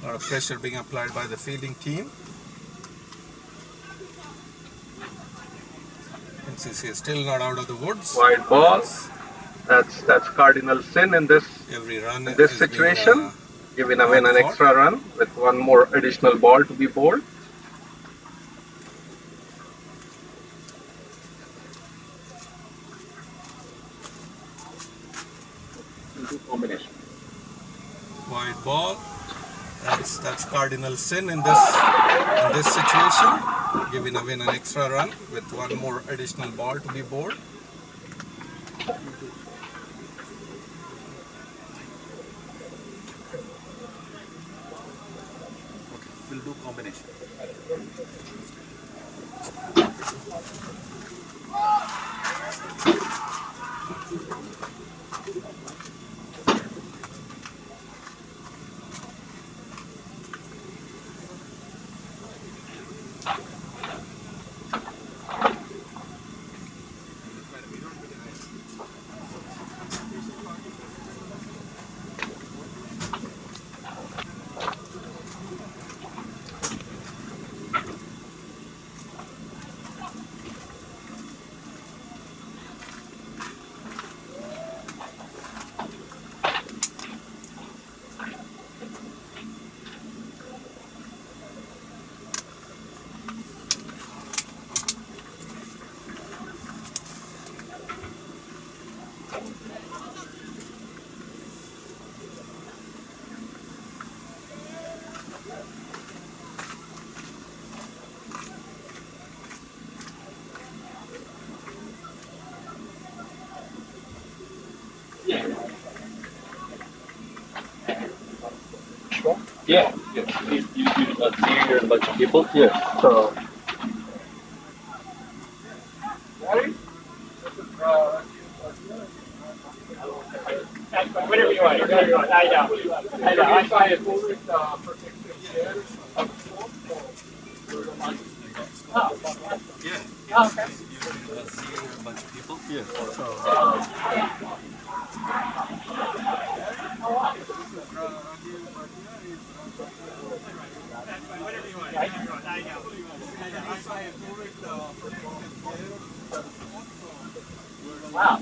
A lot of pressure being applied by the fielding team. NCCA still not out of the woods. Wide ball. That's cardinal sin in this situation. Giving away an extra run with one more additional ball to be bowled. Combination. Wide ball. That's cardinal sin in this situation. Giving away an extra run with one more additional ball to be bowled. We'll do combination. Yeah, you see here a bunch of people? Yes. So, Whatever you want. I Yeah. Okay. A bunch of people? Yes. Wow.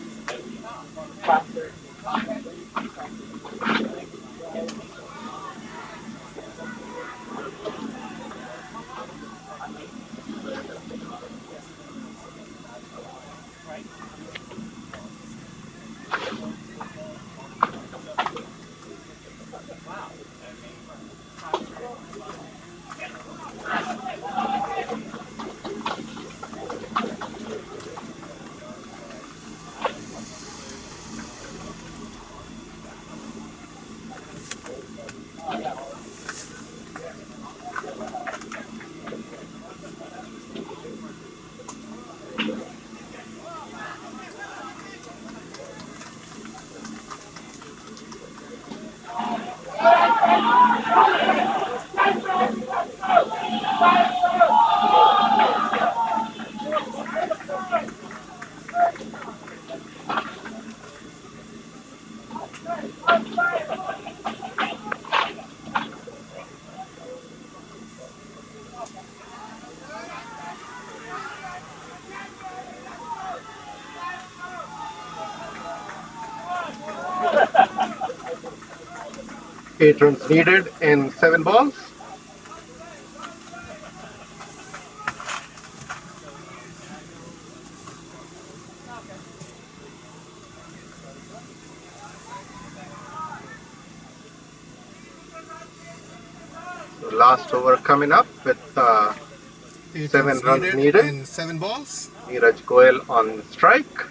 8 runs needed in 7 balls. So last over coming up with 7 runs needed in 7 balls. Neeraj Goyal on strike.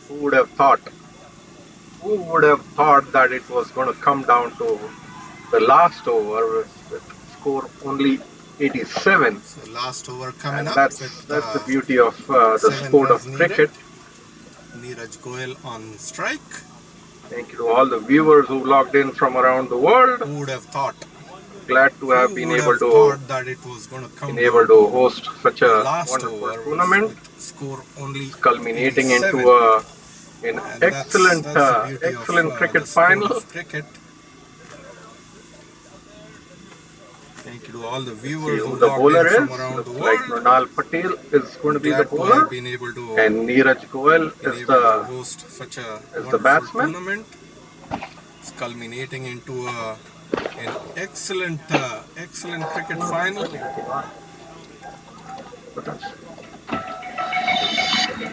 Who would have thought? Who would have thought that it was going to come down to the last over with score only 87? So last over coming And up. that's the beauty of the sport of cricket. Neeraj Goyal on strike. Thank you to all the viewers who logged in from around the world. Who would have thought? Glad to have been able to host such a wonderful tournament. Score only culminating into an excellent cricket final. Thank you to all the viewers who the bowler in is. From around the Looks world. like Mrinal Patel is going to be the bowler, and Neeraj Goyal is the batsman. Tournament. It's culminating into an excellent cricket final.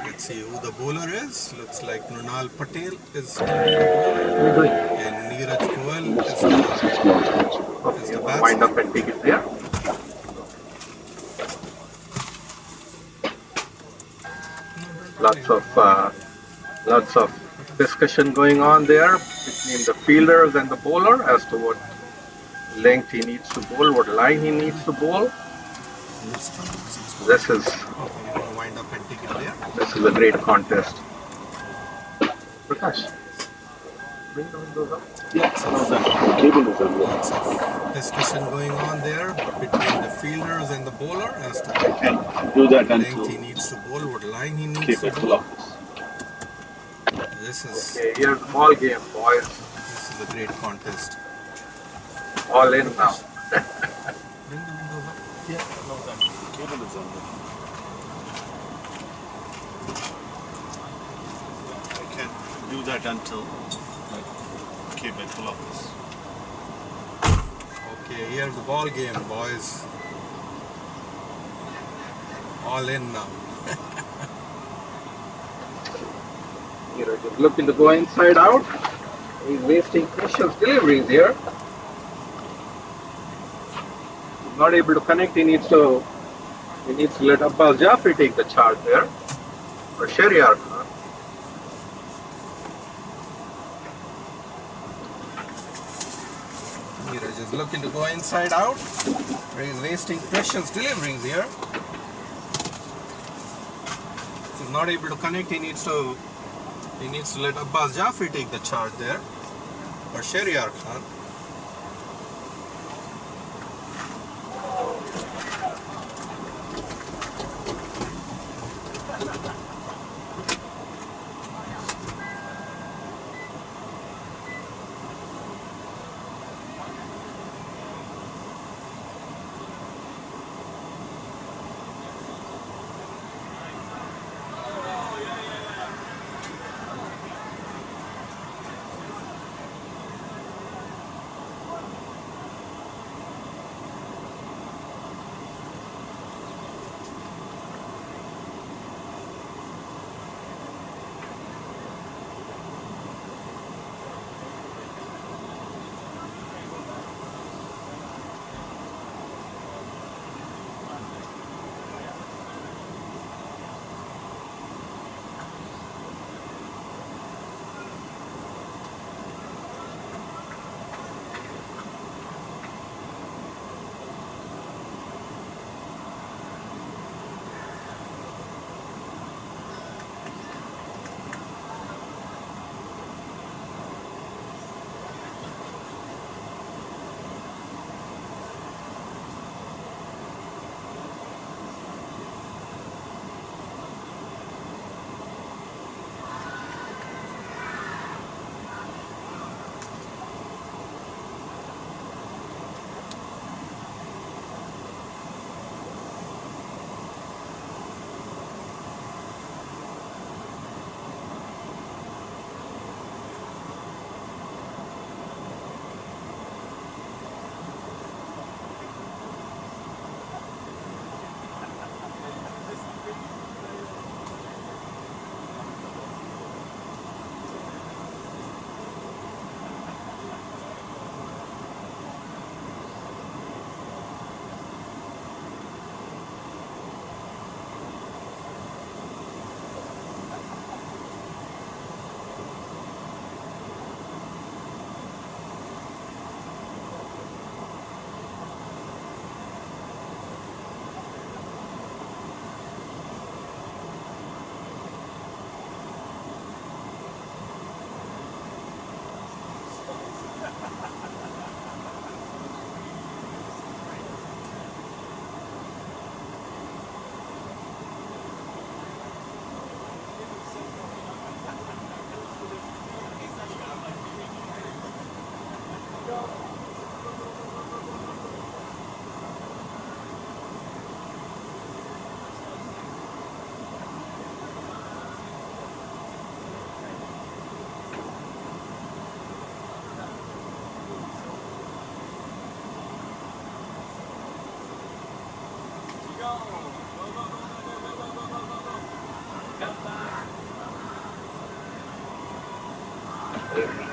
Let's see who the bowler is. Looks like Mrinal Patel is going to be the bowler, and Neeraj Goyal is the batsman. Wind up and take it there. Lots of discussion going on there between the fielders and the bowler as to what length he needs to bowl, what line he needs to bowl. This is a great contest. Prakash, bring down those up. Lots of discussion going on there between the fielders and the bowler as to what length he needs to bowl, what line he needs to bowl. This is here's the ball game, boys. This is a great contest. All in now. Bring down those up. Yeah, no, that cable is on there. I can't do that until cable pull up this. Okay, here's the ball game, boys. All in now. Neeraj is looking to go inside out. He's wasting precious deliveries here. He's not able to connect. He needs to let Abbas Jafri take the charge there. Or Shahryar Khan. Neeraj is looking to go inside out. He's wasting precious deliveries here. If he's not able to connect, he needs to let Abbas Jafri take the charge there. Or Shahryar Khan.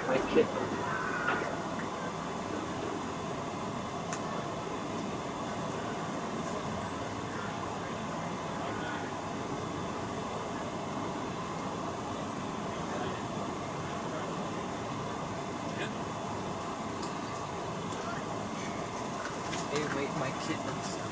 My kitten. Hey, wait, my kittens.